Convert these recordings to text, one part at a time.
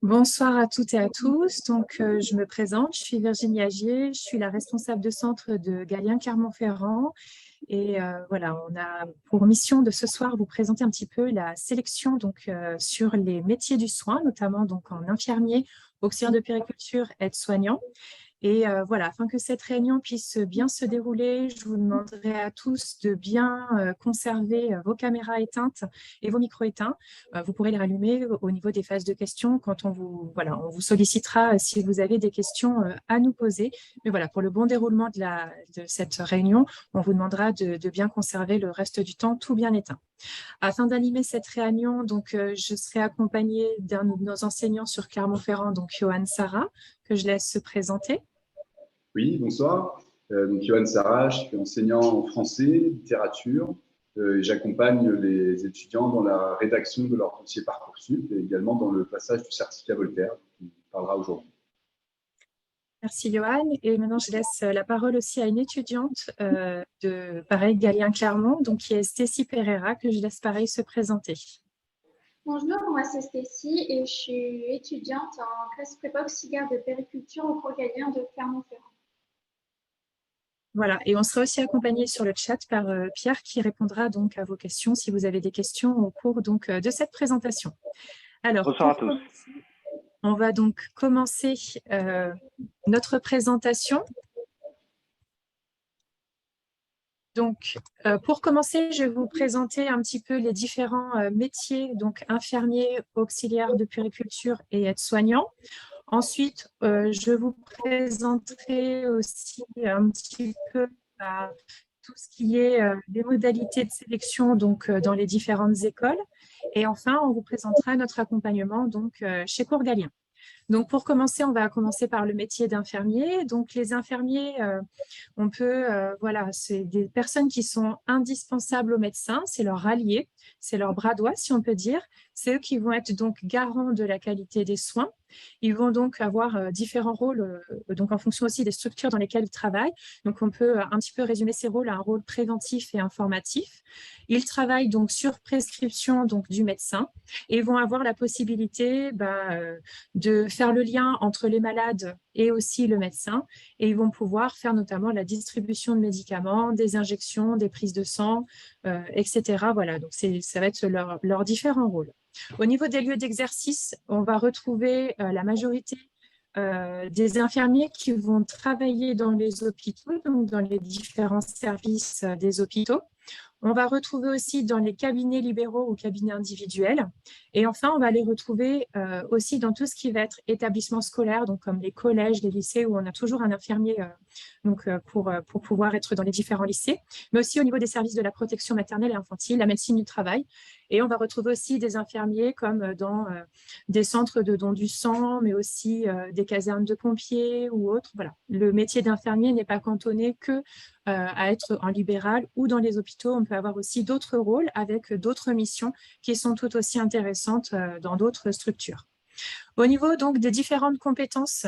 Bonsoir à toutes et à tous. Je me présente, je suis Virginie Agier, je suis la responsable de centre de Galien Clermont-Ferrand. Voilà, on a pour mission de ce soir vous présenter un petit peu la sélection sur les métiers du soin, notamment donc en infirmier, auxiliaire de puériculture, aide-soignant. Voilà, afin que cette réunion puisse bien se dérouler, je vous demanderai à tous de bien conserver vos caméras éteintes et vos micros éteints. Vous pourrez les rallumer au niveau des phases de questions quand on vous sollicitera si vous avez des questions à nous poser. Mais voilà, pour le bon déroulement de cette réunion, on vous demandera de bien conserver le reste du temps tout bien éteint. Afin d'animer cette réunion, je serai accompagnée d'un de nos enseignants sur Clermont-Ferrand, donc Johan Sarah, que je laisse se présenter. Oui, bonsoir. Donc, Johan Sarah, je suis enseignant en français, littérature, et j'accompagne les étudiants dans la rédaction de leur dossier Parcoursup et également dans le passage du certificat Voltaire, qui parlera aujourd'hui. Merci Johan. Et maintenant, je laisse la parole aussi à une étudiante de pareil, Galien Clermont, donc qui est Stécie Pereira, que je laisse pareil se présenter. Bonjour, moi c'est Stécie et je suis étudiante en classe prépa auxiliaire de périculture au cours Galien de Clermont-Ferrand. Voilà, et on sera aussi accompagné sur le chat par Pierre qui répondra donc à vos questions si vous avez des questions au cours de cette présentation. Alors, bonsoir à tous. On va donc commencer notre présentation. Pour commencer, je vais vous présenter un petit peu les différents métiers, donc infirmiers, auxiliaires de puériculture et aides-soignants. Ensuite, je vous présenterai aussi un petit peu tout ce qui est les modalités de sélection dans les différentes écoles. Et enfin, on vous présentera notre accompagnement chez Cours Galien. Donc, pour commencer, on va commencer par le métier d'infirmier. Donc, les infirmiers, c'est des personnes qui sont indispensables aux médecins, c'est leur allié, c'est leur bras droit, si on peut dire. C'est eux qui vont être donc garants de la qualité des soins. Ils vont donc avoir différents rôles, donc en fonction aussi des structures dans lesquelles ils travaillent. Donc, on peut un petit peu résumer ces rôles à un rôle préventif et informatif. Ils travaillent donc sur prescription du médecin et vont avoir la possibilité de faire le lien entre les malades et aussi le médecin. Et ils vont pouvoir faire notamment la distribution de médicaments, des injections, des prises de sang, etc. Voilà, donc ça va être leurs différents rôles. Au niveau des lieux d'exercice, on va retrouver la majorité des infirmiers qui vont travailler dans les hôpitaux, donc dans les différents services des hôpitaux. On va retrouver aussi dans les cabinets libéraux ou cabinets individuels. Et enfin, on va les retrouver aussi dans tout ce qui va être établissement scolaire, donc comme les collèges, les lycées, où on a toujours un infirmier pour pouvoir être dans les différents lycées, mais aussi au niveau des services de la protection maternelle et infantile, la médecine du travail. Et on va retrouver aussi des infirmiers comme dans des centres de don du sang, mais aussi des casernes de pompiers ou autres. Voilà. Le métier d'infirmier n'est pas cantonné que à être en libéral ou dans les hôpitaux. On peut avoir aussi d'autres rôles avec d'autres missions qui sont tout aussi intéressantes dans d'autres structures. Au niveau donc des différentes compétences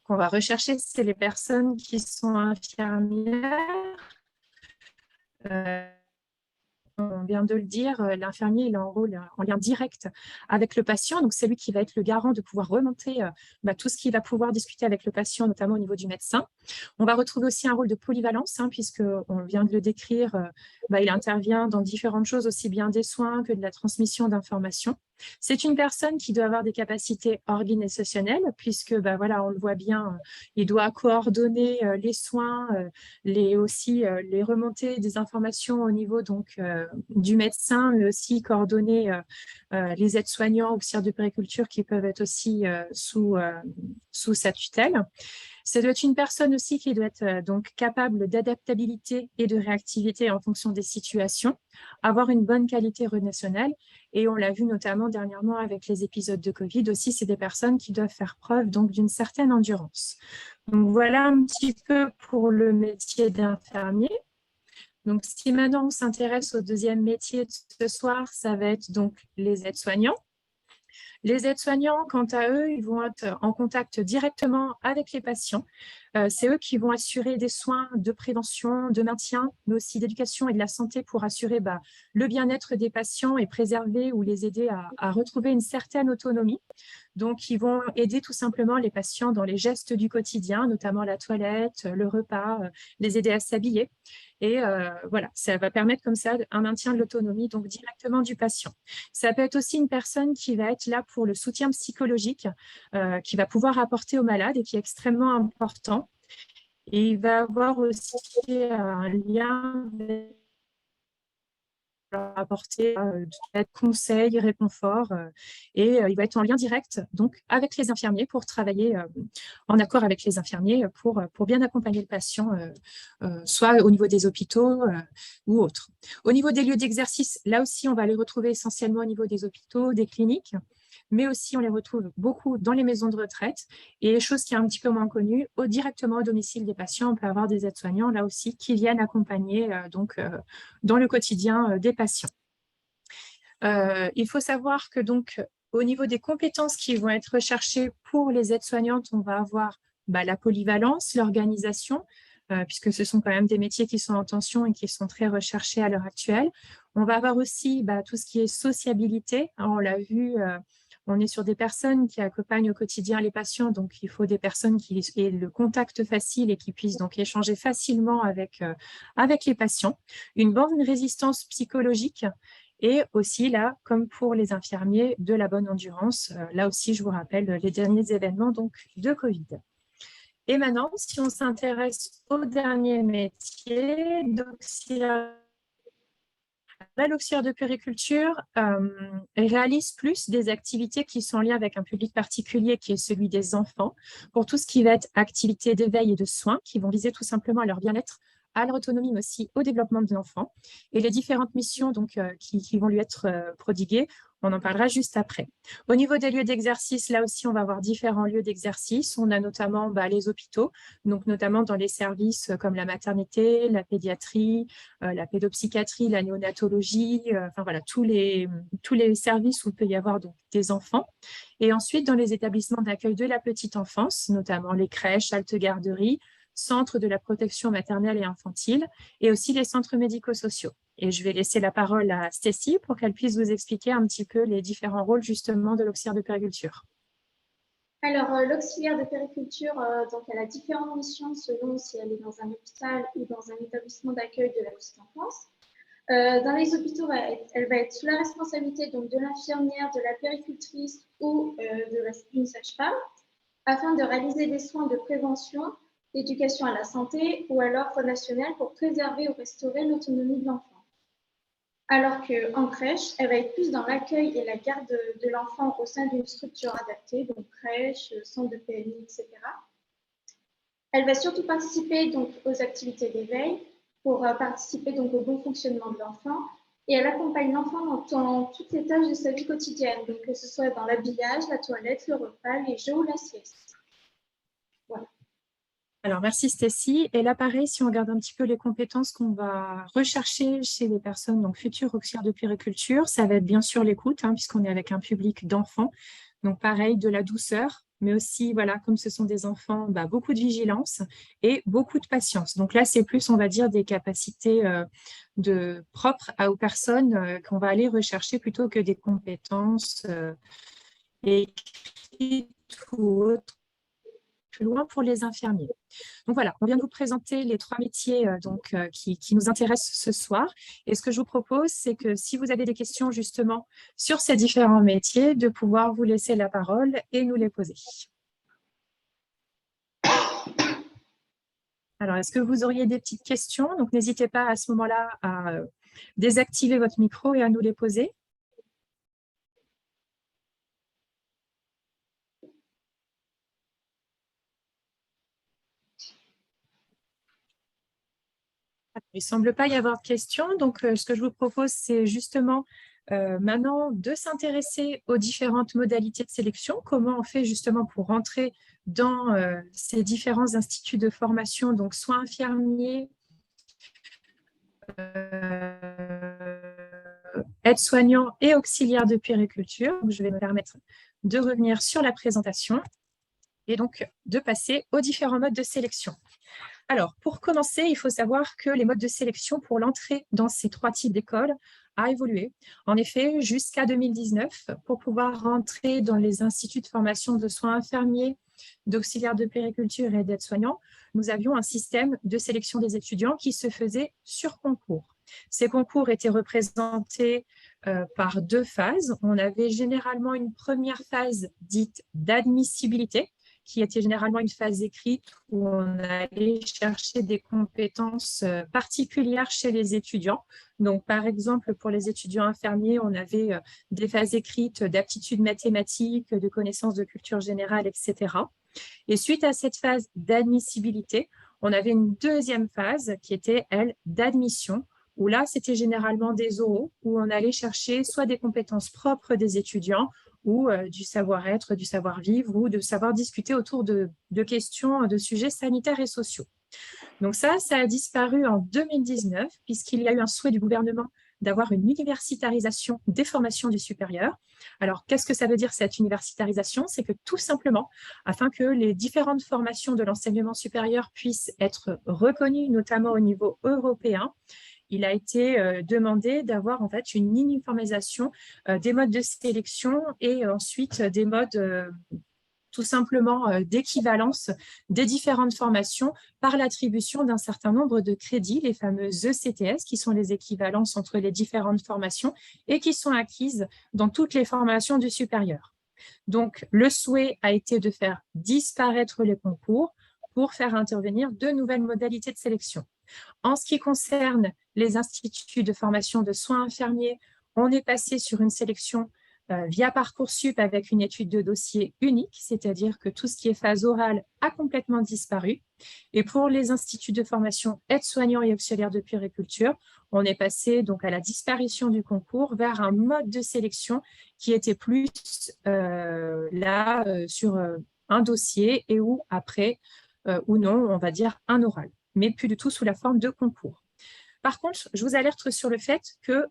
qu'on va rechercher, c'est les personnes qui sont infirmières. On vient de le dire, l'infirmier il a un rôle en lien direct avec le patient. Donc, c'est lui qui va être le garant de pouvoir remonter tout ce qu'il va pouvoir discuter avec le patient, notamment au niveau du médecin. On va retrouver aussi un rôle de polyvalence, puisqu'on vient de le décrire, il intervient dans différentes choses, aussi bien des soins que de la transmission d'informations. C'est une personne qui doit avoir des capacités organisationnelles, puisque on le voit bien, il doit coordonner les soins, les remontées des informations au niveau du médecin, mais aussi coordonner les aides-soignants, auxiliaires de puériculture qui peuvent être aussi sous sa tutelle. Ça doit être une personne aussi qui doit être donc capable d'adaptabilité et de réactivité en fonction des situations, avoir une bonne qualité relationnelle. Et on l'a vu notamment dernièrement avec les épisodes de Covid aussi, c'est des personnes qui doivent faire preuve donc d'une certaine endurance. Donc voilà un petit peu pour le métier d'infirmier. Donc si maintenant on s'intéresse au deuxième métier de ce soir, ça va être donc les aides-soignants. Les aides-soignants, quant à eux, ils vont être en contact directement avec les patients. C'est eux qui vont assurer des soins de prévention, de maintien, mais aussi d'éducation et de la santé pour assurer le bien-être des patients et préserver ou les aider à retrouver une certaine autonomie. Donc, ils vont aider tout simplement les patients dans les gestes du quotidien, notamment la toilette, le repas, les aider à s'habiller. Et voilà, ça va permettre comme ça un maintien de l'autonomie donc directement du patient. Ça peut être aussi une personne qui va être là pour le soutien psychologique, qui va pouvoir apporter aux malades et qui est extrêmement important. Et il va avoir aussi un lien avec leur apporter conseils, réconfort, et il va être en lien direct donc avec les infirmiers pour travailler en accord avec les infirmiers pour bien accompagner le patient, soit au niveau des hôpitaux ou autres. Au niveau des lieux d'exercice, là aussi, on va les retrouver essentiellement au niveau des hôpitaux, des cliniques, mais aussi on les retrouve beaucoup dans les maisons de retraite. Et chose qui est un petit peu moins connue, directement au domicile des patients, on peut avoir des aides-soignants là aussi qui viennent accompagner dans le quotidien des patients. Il faut savoir que donc au niveau des compétences qui vont être recherchées pour les aides-soignantes, on va avoir la polyvalence, l'organisation, puisque ce sont quand même des métiers qui sont en tension et qui sont très recherchés à l'heure actuelle. On va avoir aussi tout ce qui est sociabilité. On l'a vu, on est sur des personnes qui accompagnent au quotidien les patients, donc il faut des personnes qui aient le contact facile et qui puissent donc échanger facilement avec les patients. Une bonne résistance psychologique et aussi là, comme pour les infirmiers, de la bonne endurance. Là aussi, je vous rappelle les derniers événements donc, de Covid. Et maintenant, si on s'intéresse au dernier métier, l'auxiliaire de puériculture réalise plus des activités qui sont liées avec un public particulier qui est celui des enfants, pour tout ce qui va être activités d'éveil et de soins qui vont viser tout simplement à leur bien-être, à leur autonomie, mais aussi au développement de l'enfant. Et les différentes missions donc, qui vont lui être prodiguées, on en parlera juste après. Au niveau des lieux d'exercice, là aussi, on va avoir différents lieux d'exercice. On a notamment les hôpitaux, donc notamment dans les services comme la maternité, la pédiatrie, la pédopsychiatrie, la néonatologie, enfin voilà, tous les services où il peut y avoir donc, des enfants. Et ensuite, dans les établissements d'accueil de la petite enfance, notamment les crèches, haltes garderies, centres de la protection maternelle et infantile, et aussi les centres médico-sociaux. Et je vais laisser la parole à Stécie pour qu'elle puisse vous expliquer un petit peu les différents rôles justement de l'auxiliaire de puériculture. Alors, l'auxiliaire de puériculture, donc elle a différentes missions selon si elle est dans un hôpital ou dans un établissement d'accueil de la petite enfance. Dans les hôpitaux, elle va être sous la responsabilité donc, de l'infirmière, de la puéricultrice ou d'une sage-femme, afin de réaliser des soins de prévention, d'éducation à la santé ou à l'ordre national pour préserver ou restaurer l'autonomie de l'enfant. Alors qu'en crèche, elle va être plus dans l'accueil et la garde de l'enfant au sein d'une structure adaptée, donc crèche, centre de PMI, etc. Elle va surtout participer donc, aux activités d'éveil pour participer donc, au bon fonctionnement de l'enfant et elle accompagne l'enfant dans toutes les tâches de sa vie quotidienne, donc que ce soit dans l'habillage, la toilette, le repas, les jeux ou la sieste. Voilà. Alors, merci Stécie. Et là, pareil, si on regarde un petit peu les compétences qu'on va rechercher chez les personnes, donc futures auxiliaires de puériculture, ça va être bien sûr l'écoute, puisqu'on est avec un public d'enfants. Donc, pareil, de la douceur, mais aussi, voilà, comme ce sont des enfants, beaucoup de vigilance et beaucoup de patience. Donc là, c'est plus, on va dire, des capacités propres aux personnes qu'on va aller rechercher plutôt que des compétences écrites ou autres plus loin pour les infirmiers. Donc voilà, on vient de vous présenter les 3 métiers qui nous intéressent ce soir. Et ce que je vous propose, c'est que si vous avez des questions justement sur ces différents métiers, de pouvoir vous laisser la parole et nous les poser. Alors, est-ce que vous auriez des petites questions? Donc, n'hésitez pas à ce moment-là à désactiver votre micro et à nous les poser. Il ne semble pas y avoir de questions, donc ce que je vous propose, c'est justement maintenant de s'intéresser aux différentes modalités de sélection, comment on fait justement pour rentrer dans ces différents instituts de formation, donc soit infirmiers, aides-soignants et auxiliaires de puériculture. Donc, je vais me permettre de revenir sur la présentation et donc de passer aux différents modes de sélection. Alors, pour commencer, il faut savoir que les modes de sélection pour l'entrée dans ces 3 types d'écoles a évolué. En effet, jusqu'à 2019, pour pouvoir rentrer dans les instituts de formation de soins infirmiers, d'auxiliaires de puériculture et d'aides-soignants, nous avions un système de sélection des étudiants qui se faisait sur concours. Ces concours étaient représentés par 2 phases. On avait généralement une première phase dite d'admissibilité, qui était généralement une phase écrite où on allait chercher des compétences particulières chez les étudiants. Donc, par exemple, pour les étudiants infirmiers, on avait des phases écrites d'aptitudes mathématiques, de connaissances de culture générale, etc. Et suite à cette phase d'admissibilité, on avait une deuxième phase qui était, elle, d'admission, où là, c'était généralement des oraux, où on allait chercher soit des compétences propres des étudiants, ou du savoir-être, du savoir-vivre, ou de savoir discuter autour de questions, de sujets sanitaires et sociaux. Donc ça a disparu en 2019, puisqu'il y a eu un souhait du gouvernement d'avoir une universitarisation des formations du supérieur. Alors, qu'est-ce que ça veut dire cette universitarisation? C'est que tout simplement, afin que les différentes formations de l'enseignement supérieur puissent être reconnues, notamment au niveau européen, il a été demandé d'avoir en fait une uniformisation des modes de sélection et ensuite des modes tout simplement d'équivalence des différentes formations par l'attribution d'un certain nombre de crédits, les fameux ECTS, qui sont les équivalences entre les différentes formations et qui sont acquises dans toutes les formations du supérieur. Donc, le souhait a été de faire disparaître les concours pour faire intervenir de nouvelles modalités de sélection. En ce qui concerne les instituts de formation de soins infirmiers, on est passé sur une sélection via Parcoursup avec une étude de dossier unique, c'est-à-dire que tout ce qui est phase orale a complètement disparu. Et pour les instituts de formation aides-soignants et auxiliaires de puériculture, on est passé donc à la disparition du concours vers un mode de sélection qui était plus sur un dossier et où après, ou non, on va dire un oral, mais plus du tout sous la forme de concours. Par contre, je vous alerte sur le fait que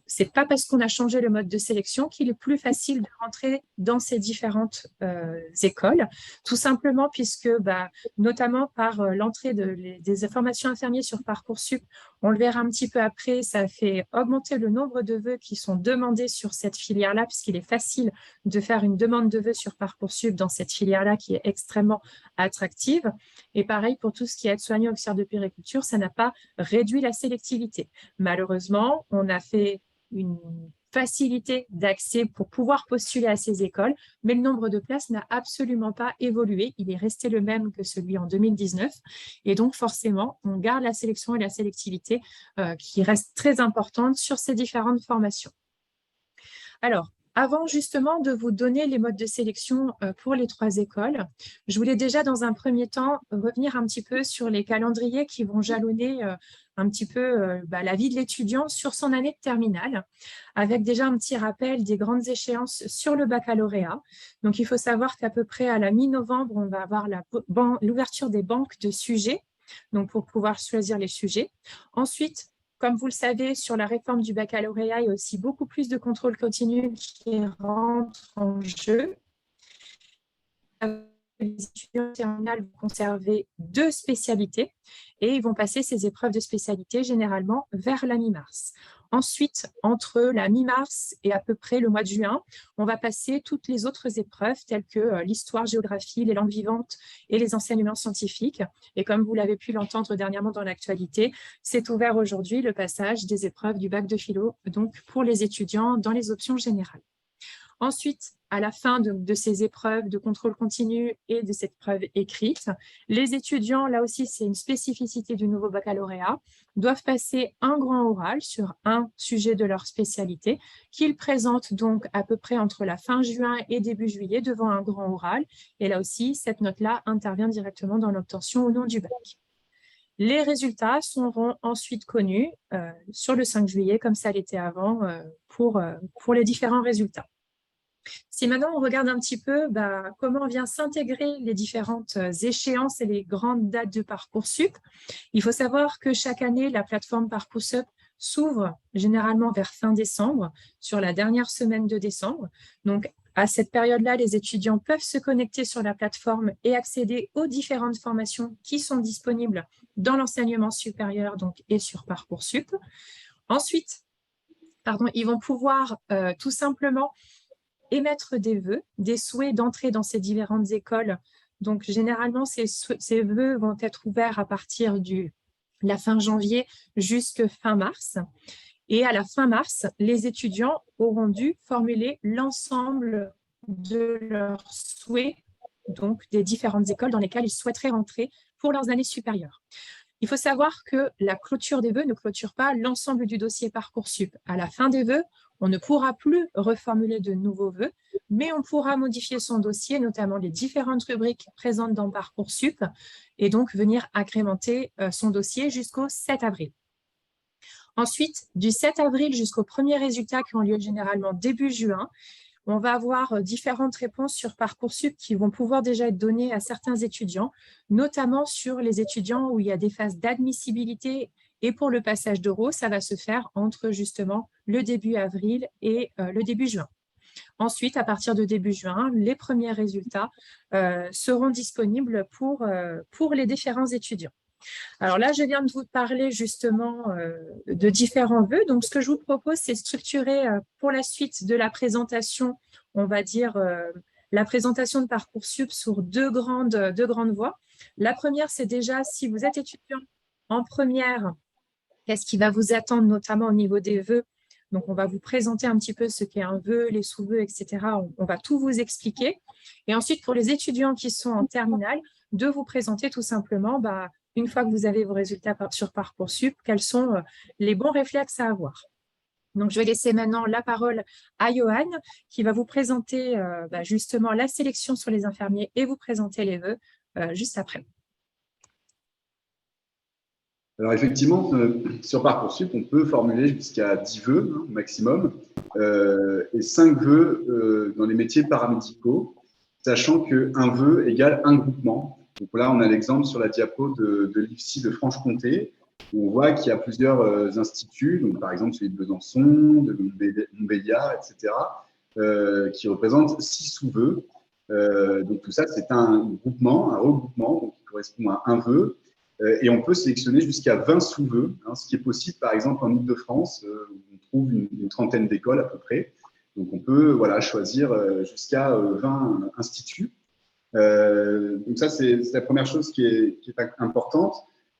ce n'est pas parce qu'on a changé le mode de sélection qu'il est plus facile de rentrer dans ces différentes écoles, tout simplement puisque, notamment par l'entrée des formations infirmières sur Parcoursup, on le verra un petit peu après, ça fait augmenter le nombre de vœux qui sont demandés sur cette filière-là, puisqu'il est facile de faire une demande de vœux sur Parcoursup dans cette filière-là qui est extrêmement attractive. Et pareil pour tout ce qui est aide-soignant, auxiliaire de puériculture, ça n'a pas réduit la sélectivité. Malheureusement, on a fait une facilité d'accès pour pouvoir postuler à ces écoles, mais le nombre de places n'a absolument pas évolué. Il est resté le même que celui en 2019. Et donc, forcément, on garde la sélection et la sélectivité qui reste très importante sur ces différentes formations. Alors, avant justement de vous donner les modes de sélection pour les 3 écoles, je voulais déjà dans un premier temps revenir un petit peu sur les calendriers qui vont jalonner un petit peu la vie de l'étudiant sur son année de terminale, avec déjà un petit rappel des grandes échéances sur le baccalauréat. Donc, il faut savoir qu'à peu près à la mi-novembre, on va avoir l'ouverture des banques de sujets, donc pour pouvoir choisir les sujets. Ensuite, comme vous le savez, sur la réforme du baccalauréat, il y a aussi beaucoup plus de contrôle continu qui rentre en jeu. Les étudiants terminales vont conserver 2 spécialités et ils vont passer ces épreuves de spécialité généralement vers la mi-mars. Ensuite, entre la mi-mars et à peu près le mois de juin, on va passer toutes les autres épreuves telles que l'histoire, géographie, les langues vivantes et les enseignements scientifiques. Et comme vous l'avez pu l'entendre dernièrement dans l'actualité, c'est ouvert aujourd'hui le passage des épreuves du bac de philo, donc pour les étudiants dans les options générales. Ensuite, à la fin de ces épreuves de contrôle continu et de cette preuve écrite, les étudiants, là aussi c'est une spécificité du nouveau baccalauréat, doivent passer un grand oral sur un sujet de leur spécialité qu'ils présentent donc à peu près entre la fin juin et début juillet devant un grand oral. Et là aussi, cette note-là intervient directement dans l'obtention ou non du bac. Les résultats seront ensuite connus sur le 5 juillet, comme ça l'était avant, pour les différents résultats. Si maintenant on regarde un petit peu comment vient s'intégrer les différentes échéances et les grandes dates de Parcoursup, il faut savoir que chaque année, la plateforme Parcoursup s'ouvre généralement vers fin décembre, sur la dernière semaine de décembre. Donc, à cette période-là, les étudiants peuvent se connecter sur la plateforme et accéder aux différentes formations qui sont disponibles dans l'enseignement supérieur et sur Parcoursup. Ensuite, ils vont pouvoir tout simplement émettre des vœux, des souhaits d'entrer dans ces différentes écoles. Donc, généralement, ces vœux vont être ouverts à partir de la fin janvier jusqu'à fin mars. Et à la fin mars, les étudiants auront dû formuler l'ensemble de leurs souhaits, donc des différentes écoles dans lesquelles ils souhaiteraient rentrer pour leurs années supérieures. Il faut savoir que la clôture des vœux ne clôture pas l'ensemble du dossier Parcoursup. À la fin des vœux, on ne pourra plus reformuler de nouveaux vœux, mais on pourra modifier son dossier, notamment les différentes rubriques présentes dans Parcoursup, et donc venir agrémenter son dossier jusqu'au 7 avril. Ensuite, du 7 avril jusqu'aux premiers résultats qui ont lieu généralement début juin, on va avoir différentes réponses sur Parcoursup qui vont pouvoir déjà être données à certains étudiants, notamment sur les étudiants où il y a des phases d'admissibilité. Et pour le passage d'oraux, ça va se faire entre justement le début avril et le début juin. Ensuite, à partir de début juin, les premiers résultats seront disponibles pour les différents étudiants. Alors là, je viens de vous parler justement de différents vœux. Donc, ce que je vous propose, c'est structurer pour la suite de la présentation, on va dire, la présentation de Parcoursup sur deux grandes voies. La première, c'est déjà, si vous êtes étudiant en première, qu'est-ce qui va vous attendre, notamment au niveau des vœux. Donc, on va vous présenter un petit peu ce qu'est un vœu, les sous-vœux, etc. On va tout vous expliquer. Et ensuite, pour les étudiants qui sont en terminale, de vous présenter tout simplement, une fois que vous avez vos résultats sur Parcoursup, quels sont les bons réflexes à avoir. Donc, je vais laisser maintenant la parole à Johan, qui va vous présenter justement la sélection sur les infirmiers et vous présenter les vœux juste après. Alors effectivement, sur Parcoursup, on peut formuler jusqu'à 10 vœux au maximum et 5 vœux dans les métiers paramédicaux, sachant qu'un vœu égale un groupement. Donc là, on a l'exemple sur la diapo de l'IFSI de Franche-Comté, où on voit qu'il y a plusieurs instituts, donc par exemple celui de Besançon, de Montbéliard, etc., qui représentent 6 sous-vœux. Donc tout ça, c'est un groupement, un regroupement, donc qui correspond à un vœu. Et on peut sélectionner jusqu'à 20 sous-vœux, ce qui est possible par exemple en Ile-de-France, où on trouve une trentaine d'écoles à peu près. Donc on peut choisir jusqu'à 20 instituts. Donc ça, c'est la première chose qui est importante.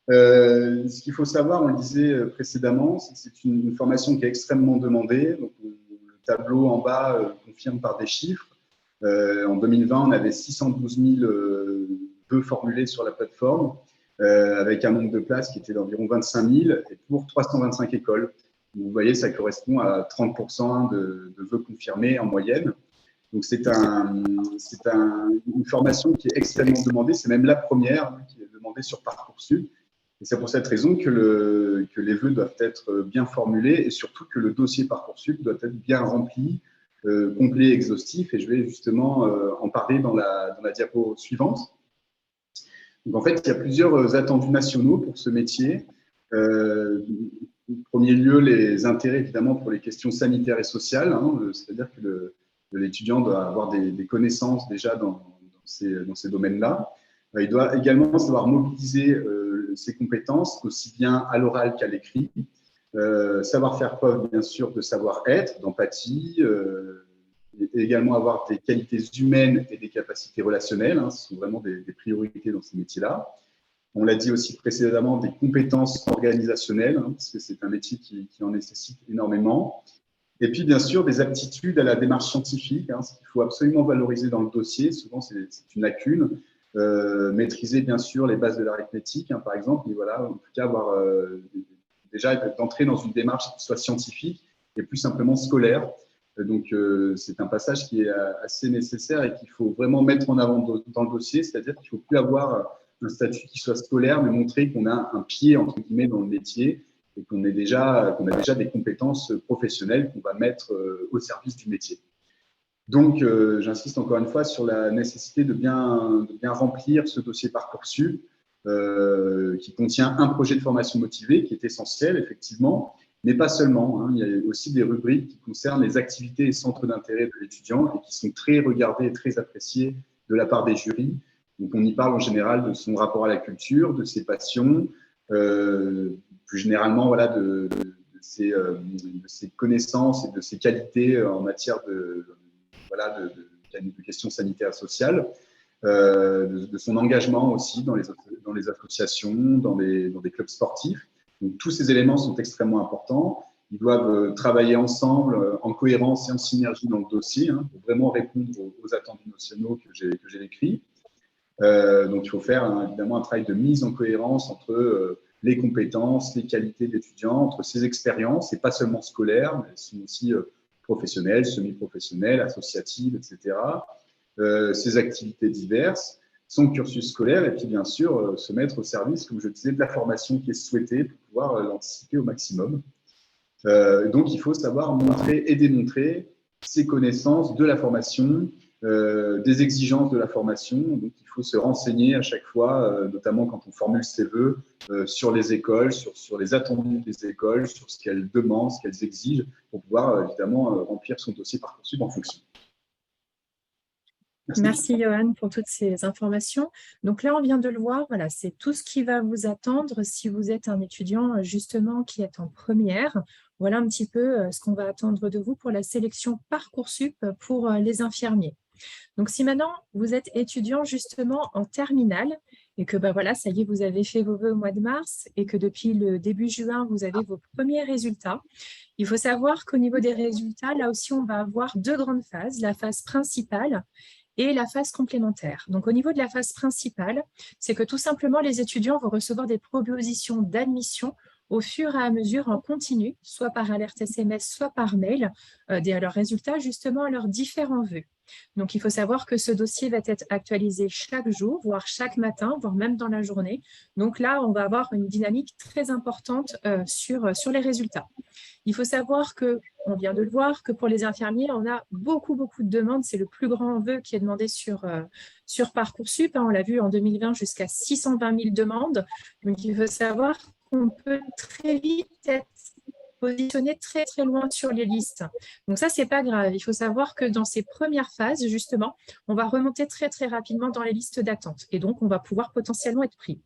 Ce qu'il faut savoir, on le disait précédemment, c'est que c'est une formation qui est extrêmement demandée. Donc, le tableau en bas confirme par des chiffres. En 2020, on avait 612 000 vœux formulés sur la plateforme, avec un nombre de places qui était d'environ 25 000 et pour 325 écoles. Vous voyez, ça correspond à 30% de vœux confirmés en moyenne. Donc, c'est une formation qui est extrêmement demandée. C'est même la première qui est demandée sur Parcoursup. Et c'est pour cette raison que les vœux doivent être bien formulés et surtout que le dossier Parcoursup doit être bien rempli, complet, exhaustif. Et je vais justement en parler dans la diapo suivante. Donc, en fait, il y a plusieurs attendus nationaux pour ce métier. En premier lieu, les intérêts, évidemment, pour les questions sanitaires et sociales. C'est-à-dire que l'étudiant doit avoir des connaissances déjà dans ces domaines-là. Il doit également savoir mobiliser ses compétences, aussi bien à l'oral qu'à l'écrit. Savoir faire preuve, bien sûr, de savoir-être, d'empathie, et également avoir des qualités humaines et des capacités relationnelles. Ce sont vraiment des priorités dans ces métiers-là. On l'a dit aussi précédemment, des compétences organisationnelles, parce que c'est un métier qui en nécessite énormément. Et puis, bien sûr, des aptitudes à la démarche scientifique, ce qu'il faut absolument valoriser dans le dossier. Souvent, c'est une lacune. Maîtriser, bien sûr, les bases de l'arithmétique, par exemple. Mais voilà, en tout cas, avoir déjà d'entrer dans une démarche qui soit scientifique et plus simplement scolaire. Donc, c'est un passage qui est assez nécessaire et qu'il faut vraiment mettre en avant dans le dossier. C'est-à-dire qu'il ne faut plus avoir un statut qui soit scolaire, mais montrer qu'on a un pied, entre guillemets, dans le métier et qu'on a déjà des compétences professionnelles qu'on va mettre au service du métier. Donc, j'insiste encore une fois sur la nécessité de bien remplir ce dossier Parcoursup qui contient un projet de formation motivé qui est essentiel, effectivement, mais pas seulement, hein. Il y a aussi des rubriques qui concernent les activités et centres d'intérêt de l'étudiant et qui sont très regardées et très appréciées de la part des jurys. Donc, on y parle en général de son rapport à la culture, de ses passions, plus généralement voilà, de ses connaissances et de ses qualités en matière voilà, de questions sanitaires et sociales, de son engagement aussi dans les associations, dans des clubs sportifs. Donc, tous ces éléments sont extrêmement importants. Ils doivent travailler ensemble, en cohérence et en synergie dans le dossier, hein, pour vraiment répondre aux attendus nationaux que j'ai décrits. Donc, il faut faire évidemment un travail de mise en cohérence entre les compétences, les qualités d'étudiants, entre ses expériences, et pas seulement scolaires, mais elles sont aussi professionnelles, semi-professionnelles, associatives, etc. Ses activités diverses, son cursus scolaire, et puis bien sûr se mettre au service, comme je disais, de la formation qui est souhaitée pour pouvoir l'anticiper au maximum. Donc, il faut savoir montrer et démontrer ses connaissances de la formation, des exigences de la formation. Donc, il faut se renseigner à chaque fois, notamment quand on formule ses vœux, sur les écoles, sur les attendus des écoles, sur ce qu'elles demandent, ce qu'elles exigent, pour pouvoir évidemment remplir son dossier Parcoursup en fonction. Merci Johan pour toutes ces informations. Donc là, on vient de le voir, voilà, c'est tout ce qui va vous attendre si vous êtes un étudiant justement qui est en première. Voilà un petit peu ce qu'on va attendre de vous pour la sélection Parcoursup pour les infirmiers. Donc si maintenant vous êtes étudiant justement en terminale et que voilà, ça y est, vous avez fait vos vœux au mois de mars et que depuis le début juin, vous avez vos premiers résultats, il faut savoir qu'au niveau des résultats, là aussi, on va avoir deux grandes phases, la phase principale et la phase complémentaire. Donc, au niveau de la phase principale, c'est que tout simplement, les étudiants vont recevoir des propositions d'admission au fur et à mesure en continu, soit par alerte SMS, soit par mail, leurs résultats justement à leurs différents vœux. Donc, il faut savoir que ce dossier va être actualisé chaque jour, voire chaque matin, voire même dans la journée. Donc là, on va avoir une dynamique très importante sur les résultats. Il faut savoir que, on vient de le voir, que pour les infirmiers, on a beaucoup de demandes. C'est le plus grand vœu qui est demandé sur Parcoursup. On l'a vu en 2020, jusqu'à 620 000 demandes. Donc, il faut savoir qu'on peut très vite être positionné très loin sur les listes. Donc ça, c'est pas grave. Il faut savoir que dans ces premières phases, justement, on va remonter très rapidement dans les listes d'attente et donc on va pouvoir potentiellement être pris.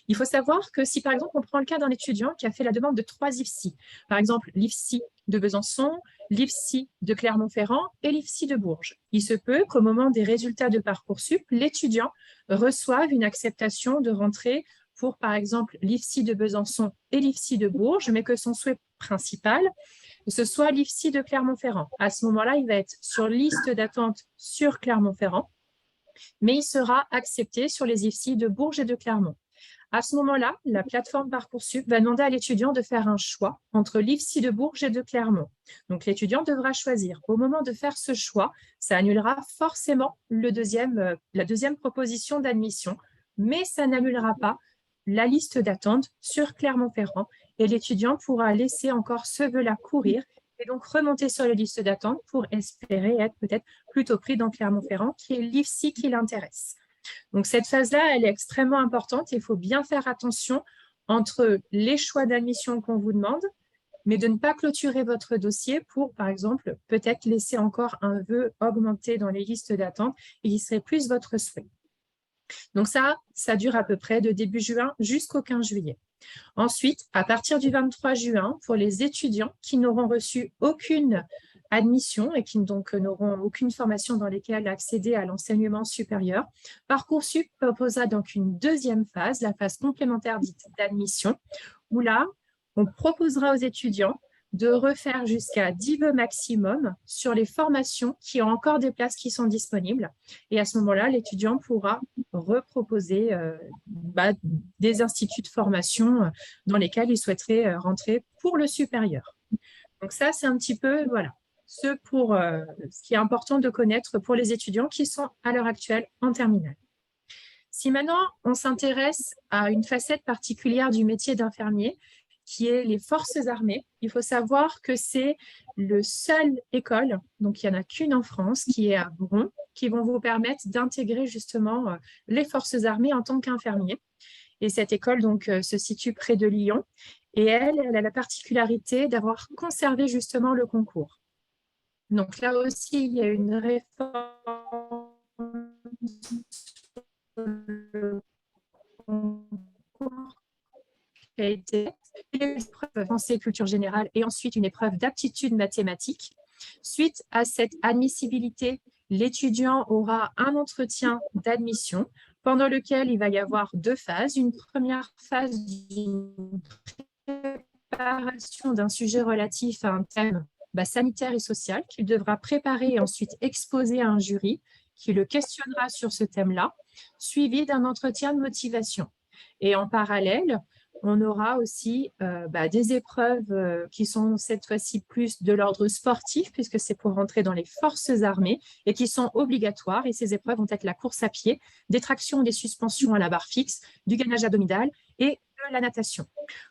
Il faut savoir que si par exemple on prend le cas d'un étudiant qui a fait la demande de 3 IFSI, par exemple l'IFSI de Besançon, l'IFSI de Clermont-Ferrand et l'IFSI de Bourges, il se peut qu'au moment des résultats de Parcoursup, l'étudiant reçoive une acceptation de rentrée pour, par exemple, l'IFSI de Besançon et l'IFSI de Bourges, mais que son souhait principal, ce soit l'IFSI de Clermont-Ferrand. À ce moment-là, il va être sur liste d'attente sur Clermont-Ferrand, mais il sera accepté sur les IFSI de Bourges et de Clermont. À ce moment-là, la plateforme Parcoursup va demander à l'étudiant de faire un choix entre l'IFSI de Bourges et de Clermont. Donc, l'étudiant devra choisir. Au moment de faire ce choix, ça annulera forcément la deuxième proposition d'admission, mais ça n'annulera pas la liste d'attente sur Clermont-Ferrand et l'étudiant pourra laisser encore ce vœu-là courir et donc remonter sur la liste d'attente pour espérer être peut-être plutôt pris dans Clermont-Ferrand, qui est l'IFSI qui l'intéresse. Donc cette phase-là, elle est extrêmement importante et il faut bien faire attention entre les choix d'admission qu'on vous demande, mais de ne pas clôturer votre dossier pour, par exemple, peut-être laisser encore un vœu augmenter dans les listes d'attente et qui serait plus votre souhait. Donc ça dure à peu près de début juin jusqu'au 15 juillet. Ensuite, à partir du 23 juin, pour les étudiants qui n'auront reçu aucune admission et qui donc n'auront aucune formation dans lesquelles accéder à l'enseignement supérieur, Parcoursup proposera donc une deuxième phase, la phase complémentaire dite d'admission, où là, on proposera aux étudiants de refaire jusqu'à 10 vœux maximum sur les formations qui ont encore des places qui sont disponibles. Et à ce moment-là, l'étudiant pourra reproposer des instituts de formation dans lesquels il souhaiterait rentrer pour le supérieur. Donc ça, c'est un petit peu, voilà, ce qui est important de connaître pour les étudiants qui sont à l'heure actuelle en terminale. Si maintenant, on s'intéresse à une facette particulière du métier d'infirmier, qui est les forces armées. Il faut savoir que c'est le seul école, donc il n'y en a qu'une en France, qui est à Bron, qui vont vous permettre d'intégrer justement les forces armées en tant qu'infirmier. Et cette école donc se situe près de Lyon. Et elle a la particularité d'avoir conservé justement le concours. Donc là aussi, il y a une réforme le concours qui a été une épreuve français et culture générale et ensuite une épreuve d'aptitude mathématique. Suite à cette admissibilité, l'étudiant aura un entretien d'admission pendant lequel il va y avoir 2 phases. Une première phase d'une préparation d'un sujet relatif à un thème sanitaire et social qu'il devra préparer et ensuite exposer à un jury qui le questionnera sur ce thème-là, suivi d'un entretien de motivation. Et en parallèle, on aura aussi des épreuves qui sont cette fois-ci plus de l'ordre sportif, puisque c'est pour rentrer dans les forces armées et qui sont obligatoires. Et ces épreuves vont être la course à pied, des tractions, des suspensions à la barre fixe, du gainage abdominal et de la natation.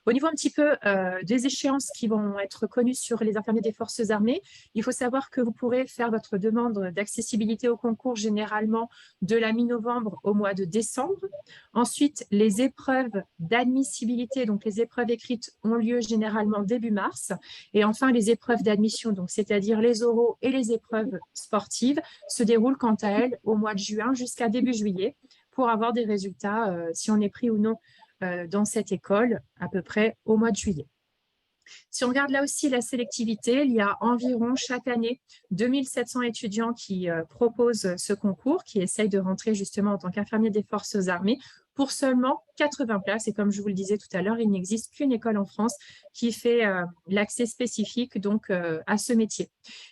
Au niveau un petit peu des échéances qui vont être connues sur les infirmiers des forces armées, il faut savoir que vous pourrez faire votre demande d'accessibilité au concours généralement de la mi-novembre au mois de décembre. Ensuite, les épreuves d'admissibilité, donc les épreuves écrites, ont lieu généralement début mars. Et enfin, les épreuves d'admission, donc c'est-à-dire les oraux et les épreuves sportives, se déroulent quant à elles au mois de juin jusqu'à début juillet pour avoir des résultats, si on est pris ou non dans cette école, à peu près au mois de juillet. Si on regarde là aussi la sélectivité, il y a environ chaque année 2700 étudiants qui proposent ce concours, qui essayent de rentrer justement en tant qu'infirmier des forces armées pour seulement 80 places. Et comme je vous le disais tout à l'heure, il n'existe qu'une école en France qui fait l'accès spécifique donc, à ce métier.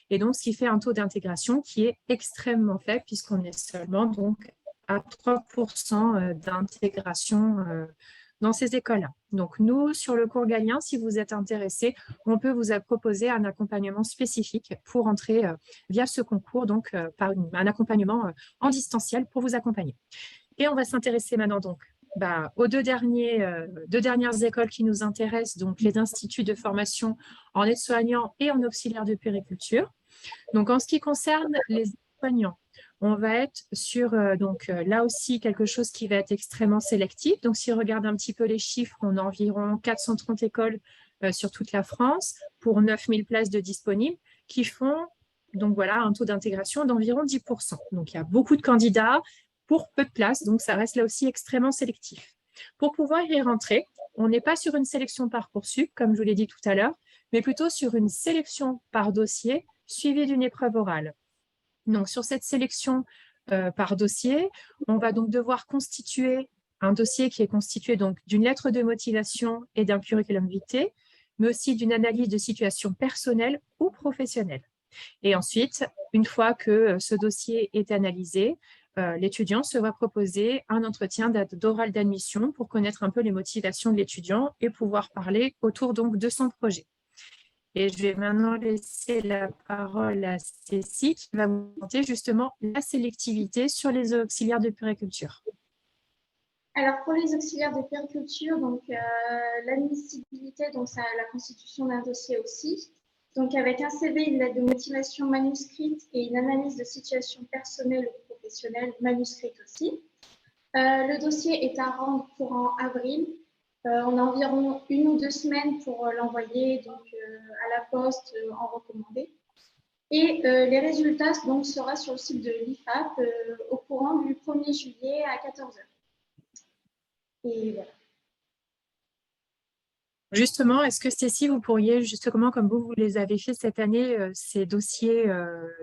Et donc, ce qui fait un taux d'intégration qui est extrêmement faible puisqu'on est seulement donc à 3% d'intégration dans ces écoles-là. Donc, nous, sur le cours Galien, si vous êtes intéressé, on peut vous proposer un accompagnement spécifique pour entrer via ce concours, donc par un accompagnement en distanciel pour vous accompagner. Et on va s'intéresser maintenant donc aux deux dernières écoles qui nous intéressent, donc les instituts de formation en aide-soignants et en auxiliaire de puériculture. Donc, en ce qui concerne les soignants, on va être sur là aussi quelque chose qui va être extrêmement sélectif. Donc, si on regarde un petit peu les chiffres, on a environ 430 écoles sur toute la France pour 9000 places de disponibles qui font donc voilà, un taux d'intégration d'environ 10%. Donc, il y a beaucoup de candidats pour peu de places, donc ça reste là aussi extrêmement sélectif. Pour pouvoir y rentrer, on n'est pas sur une sélection Parcoursup, comme je vous l'ai dit tout à l'heure, mais plutôt sur une sélection par dossier suivie d'une épreuve orale. Donc, sur cette sélection par dossier, on va donc devoir constituer un dossier qui est constitué donc d'une lettre de motivation et d'un curriculum vitae, mais aussi d'une analyse de situation personnelle ou professionnelle. Et ensuite, une fois que ce dossier est analysé, l'étudiant se va proposer un entretien d'oral d'admission pour connaître un peu les motivations de l'étudiant et pouvoir parler autour donc de son projet. Et je vais maintenant laisser la parole à Cécile qui va vous présenter justement la sélectivité sur les auxiliaires de puériculture. Alors, pour les auxiliaires de puériculture, donc l'admissibilité, donc c'est la constitution d'un dossier aussi. Donc, avec un CV, une lettre de motivation manuscrite et une analyse de situation personnelle ou professionnelle manuscrite aussi. Le dossier est à rendre courant avril. On a environ 1 ou 2 semaines pour l'envoyer à la poste en recommandé. Et les résultats donc, sera sur le site de l'IFAP au courant du 1er juillet à 14h. Et voilà. Justement, est-ce que Cécile, vous pourriez justement, comme vous les avez fait cette année, ces dossiers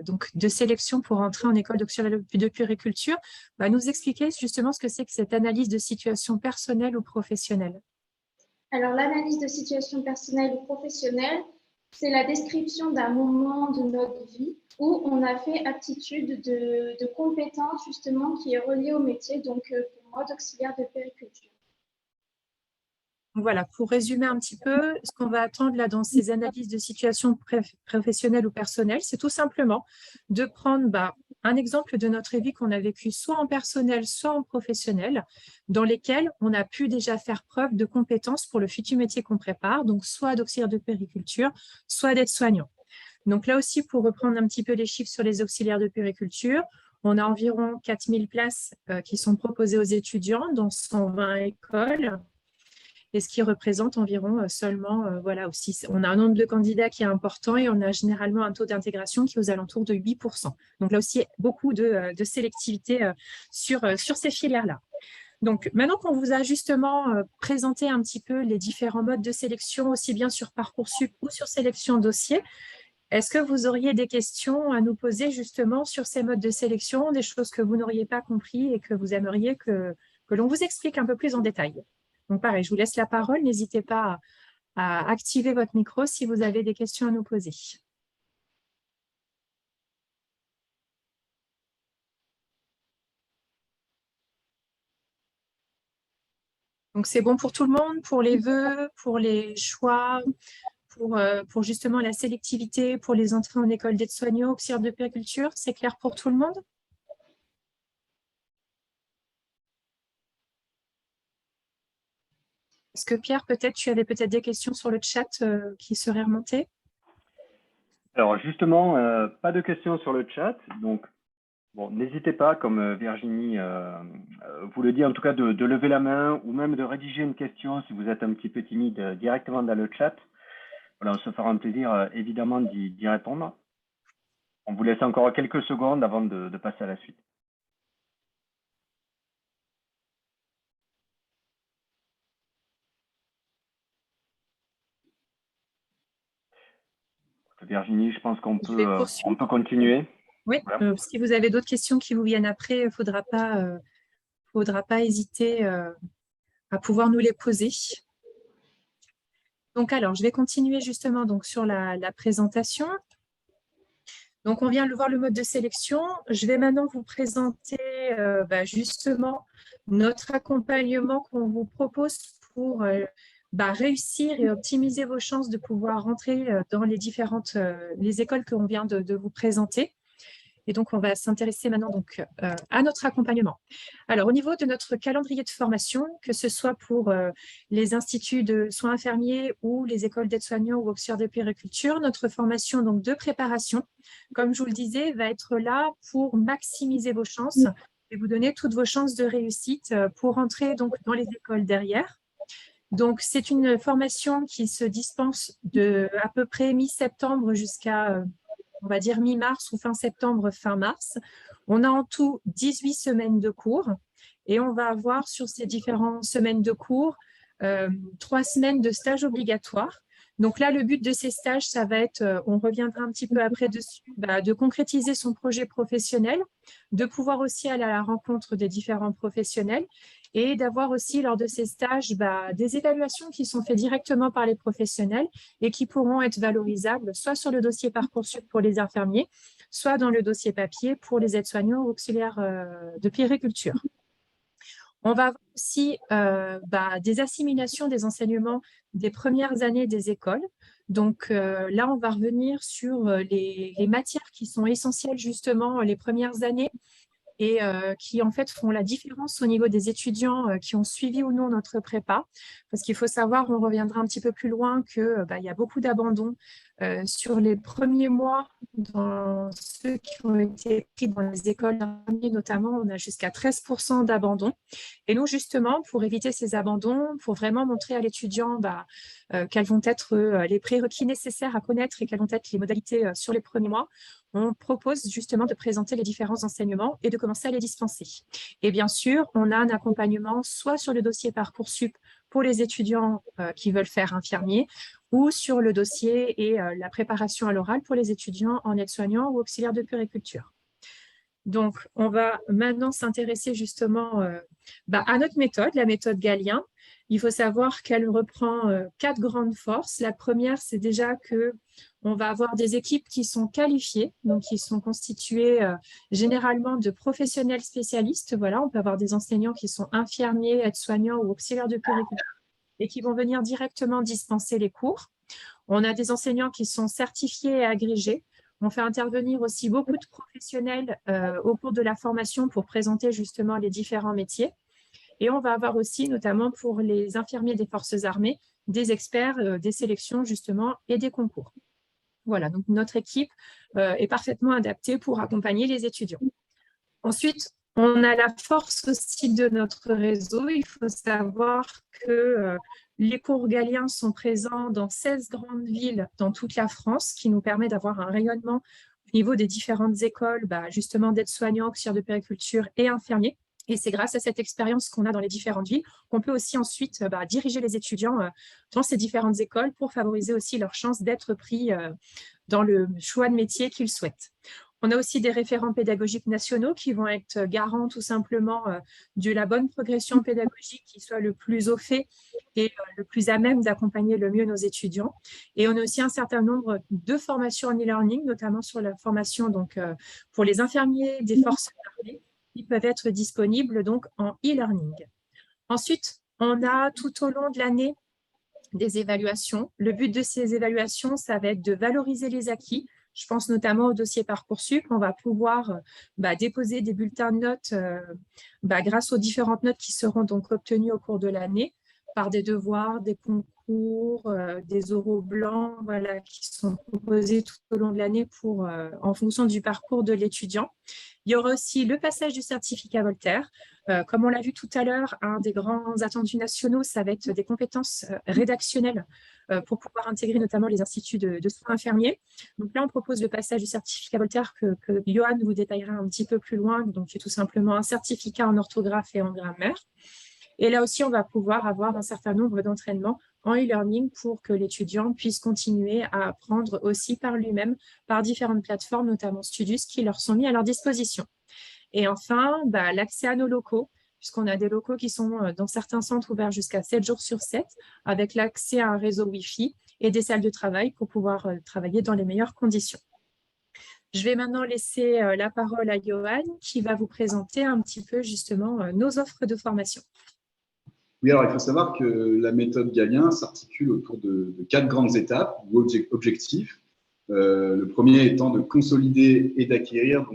donc de sélection pour entrer en école d'auxiliaire de puériculture, nous expliquer justement ce que c'est que cette analyse de situation personnelle ou professionnelle? Alors, l'analyse de situation personnelle ou professionnelle, c'est la description d'un moment de notre vie où on a fait aptitude de compétences justement qui est reliée au métier, donc pour moi d'auxiliaire de puériculture. Voilà, pour résumer un petit peu, ce qu'on va attendre là dans ces analyses de situation professionnelle ou personnelle, c'est tout simplement de prendre un exemple de notre vie qu'on a vécu soit en personnel, soit en professionnel, dans lesquels on a pu déjà faire preuve de compétences pour le futur métier qu'on prépare, donc soit d'auxiliaire de puériculture, soit d'aide-soignant. Donc là aussi, pour reprendre un petit peu les chiffres sur les auxiliaires de puériculture, on a environ 4000 places qui sont proposées aux étudiants dans 120 écoles. et ce qui représente environ seulement, voilà aussi, on a un nombre de candidats qui est important et on a généralement un taux d'intégration qui est aux alentours de 8%. Donc là aussi, beaucoup de sélectivité sur ces filières-là. Donc maintenant qu'on vous a justement présenté un petit peu les différents modes de sélection, aussi bien sur Parcoursup ou sur sélection dossier, est-ce que vous auriez des questions à nous poser justement sur ces modes de sélection, des choses que vous n'auriez pas compris et que vous aimeriez que l'on vous explique un peu plus en détail? Donc pareil, je vous laisse la parole. N'hésitez pas à activer votre micro si vous avez des questions à nous poser. Donc c'est bon pour tout le monde, pour les vœux, pour les choix, pour justement la sélectivité, pour les entrées en école d'aide-soignants, auxiliaires de puériculture, c'est clair pour tout le monde? Est-ce que Pierre, peut-être, tu avais peut-être des questions sur le chat qui seraient remontées? Alors justement, pas de questions sur le chat, donc bon, n'hésitez pas, comme Virginie vous le dit, en tout cas de lever la main ou même de rédiger une question si vous êtes un petit peu timide directement dans le chat. Voilà, on se fera un plaisir évidemment d'y répondre. On vous laisse encore quelques secondes avant de passer à la suite. Virginie, je pense qu'on peut continuer. Oui, voilà. Si vous avez d'autres questions qui vous viennent après, il ne faudra pas hésiter à pouvoir nous les poser. Donc alors, je vais continuer justement donc, sur la présentation. Donc, on vient de voir le mode de sélection. Je vais maintenant vous présenter justement notre accompagnement qu'on vous propose pour réussir et optimiser vos chances de pouvoir rentrer dans les écoles qu'on vient de vous présenter. Et donc, on va s'intéresser maintenant donc, à notre accompagnement. Alors, au niveau de notre calendrier de formation, que ce soit pour les instituts de soins infirmiers ou les écoles d'aides-soignants ou auxiliaires de puériculture, notre formation donc, de préparation, comme je vous le disais, va être là pour maximiser vos chances et vous donner toutes vos chances de réussite pour entrer donc, dans les écoles derrière. Donc, c'est une formation qui se dispense de à peu près mi-septembre jusqu'à on va dire mi-mars ou fin septembre, fin mars. On a en tout 18 semaines de cours et on va avoir sur ces différentes semaines de cours 3 semaines de stage obligatoire. Donc là, le but de ces stages, ça va être, on reviendra un petit peu après dessus, de concrétiser son projet professionnel, de pouvoir aussi aller à la rencontre des différents professionnels et d'avoir aussi lors de ces stages des évaluations qui sont faites directement par les professionnels et qui pourront être valorisables soit sur le dossier Parcoursup pour les infirmiers, soit dans le dossier papier pour les aides-soignants ou auxiliaires de puériculture. On va avoir aussi des assimilations des enseignements des premières années des écoles. Donc là, on va revenir sur les matières qui sont essentielles justement les premières années et qui en fait font la différence au niveau des étudiants qui ont suivi ou non notre prépa. Parce qu'il faut savoir, on reviendra un petit peu plus loin, qu'il y a beaucoup d'abandon sur les premiers mois dans ceux qui ont été pris dans les écoles notamment, on a jusqu'à 13% d'abandon. Et nous, justement, pour éviter ces abandons, pour vraiment montrer à l'étudiant quels vont être les prérequis nécessaires à connaître et quelles vont être les modalités sur les premiers mois, on propose justement de présenter les différents enseignements et de commencer à les dispenser. Et bien sûr, on a un accompagnement soit sur le dossier Parcoursup pour les étudiants qui veulent faire infirmier ou sur le dossier et la préparation à l'oral pour les étudiants en aide-soignant ou auxiliaire de puériculture. Donc, on va maintenant s'intéresser justement à notre méthode, la méthode Galien. Il faut savoir qu'elle reprend 4 grandes forces. La première, c'est déjà qu'on va avoir des équipes qui sont qualifiées, donc qui sont constituées généralement de professionnels spécialistes. Voilà, on peut avoir des enseignants qui sont infirmiers, aides-soignants ou auxiliaires de puériculture et qui vont venir directement dispenser les cours. On a des enseignants qui sont certifiés et agrégés. On fait intervenir aussi beaucoup de professionnels au cours de la formation pour présenter justement les différents métiers. Et on va avoir aussi, notamment pour les infirmiers des forces armées, des experts des sélections justement et des concours. Voilà, donc notre équipe est parfaitement adaptée pour accompagner les étudiants. Ensuite, On a la force aussi de notre réseau. Il faut savoir que les cours Galien sont présents dans 16 grandes villes dans toute la France, qui nous permet d'avoir un rayonnement au niveau des différentes écoles, justement d'aides-soignants, auxiliaires de périculture et infirmiers. Et c'est grâce à cette expérience qu'on a dans les différentes villes qu'on peut aussi ensuite diriger les étudiants dans ces différentes écoles pour favoriser aussi leur chance d'être pris dans le choix de métier qu'ils souhaitent. On a aussi des référents pédagogiques nationaux qui vont être garants tout simplement de la bonne progression pédagogique qui soit le plus au fait et le plus à même d'accompagner le mieux nos étudiants. Et on a aussi un certain nombre de formations en e-learning, notamment sur la formation donc, pour les infirmiers des forces armées, qui peuvent être disponibles donc, en e-learning. Ensuite, on a tout au long de l'année des évaluations. Le but de ces évaluations, ça va être de valoriser les acquis. Je pense notamment au dossier Parcoursup. On va pouvoir déposer des bulletins de notes grâce aux différentes notes qui seront donc obtenues au cours de l'année par des devoirs, des concours, des oraux blancs qui sont proposés tout au long de l'année en fonction du parcours de l'étudiant. Il y aura aussi le passage du certificat Voltaire. Comme on l'a vu tout à l'heure, un des grands attendus nationaux, ça va être des compétences rédactionnelles pour pouvoir intégrer notamment les instituts de soins infirmiers. Donc là, on propose le passage du certificat Voltaire que Johan vous détaillera un petit peu plus loin. Donc, c'est tout simplement un certificat en orthographe et en grammaire. Et là aussi, on va pouvoir avoir un certain nombre d'entraînements en e-learning pour que l'étudiant puisse continuer à apprendre aussi par lui-même, par différentes plateformes, notamment Studus, qui leur sont mis à leur disposition. Et enfin, l'accès à nos locaux, puisqu'on a des locaux qui sont dans certains centres ouverts jusqu'à 7 jours sur 7, avec l'accès à un réseau Wi-Fi et des salles de travail pour pouvoir travailler dans les meilleures conditions. Je vais maintenant laisser la parole à Johan, qui va vous présenter un petit peu justement nos offres de formation. Oui, alors il faut savoir que la méthode Galien s'articule autour de 4 grandes étapes ou objectifs. Le premier étant de consolider et d'acquérir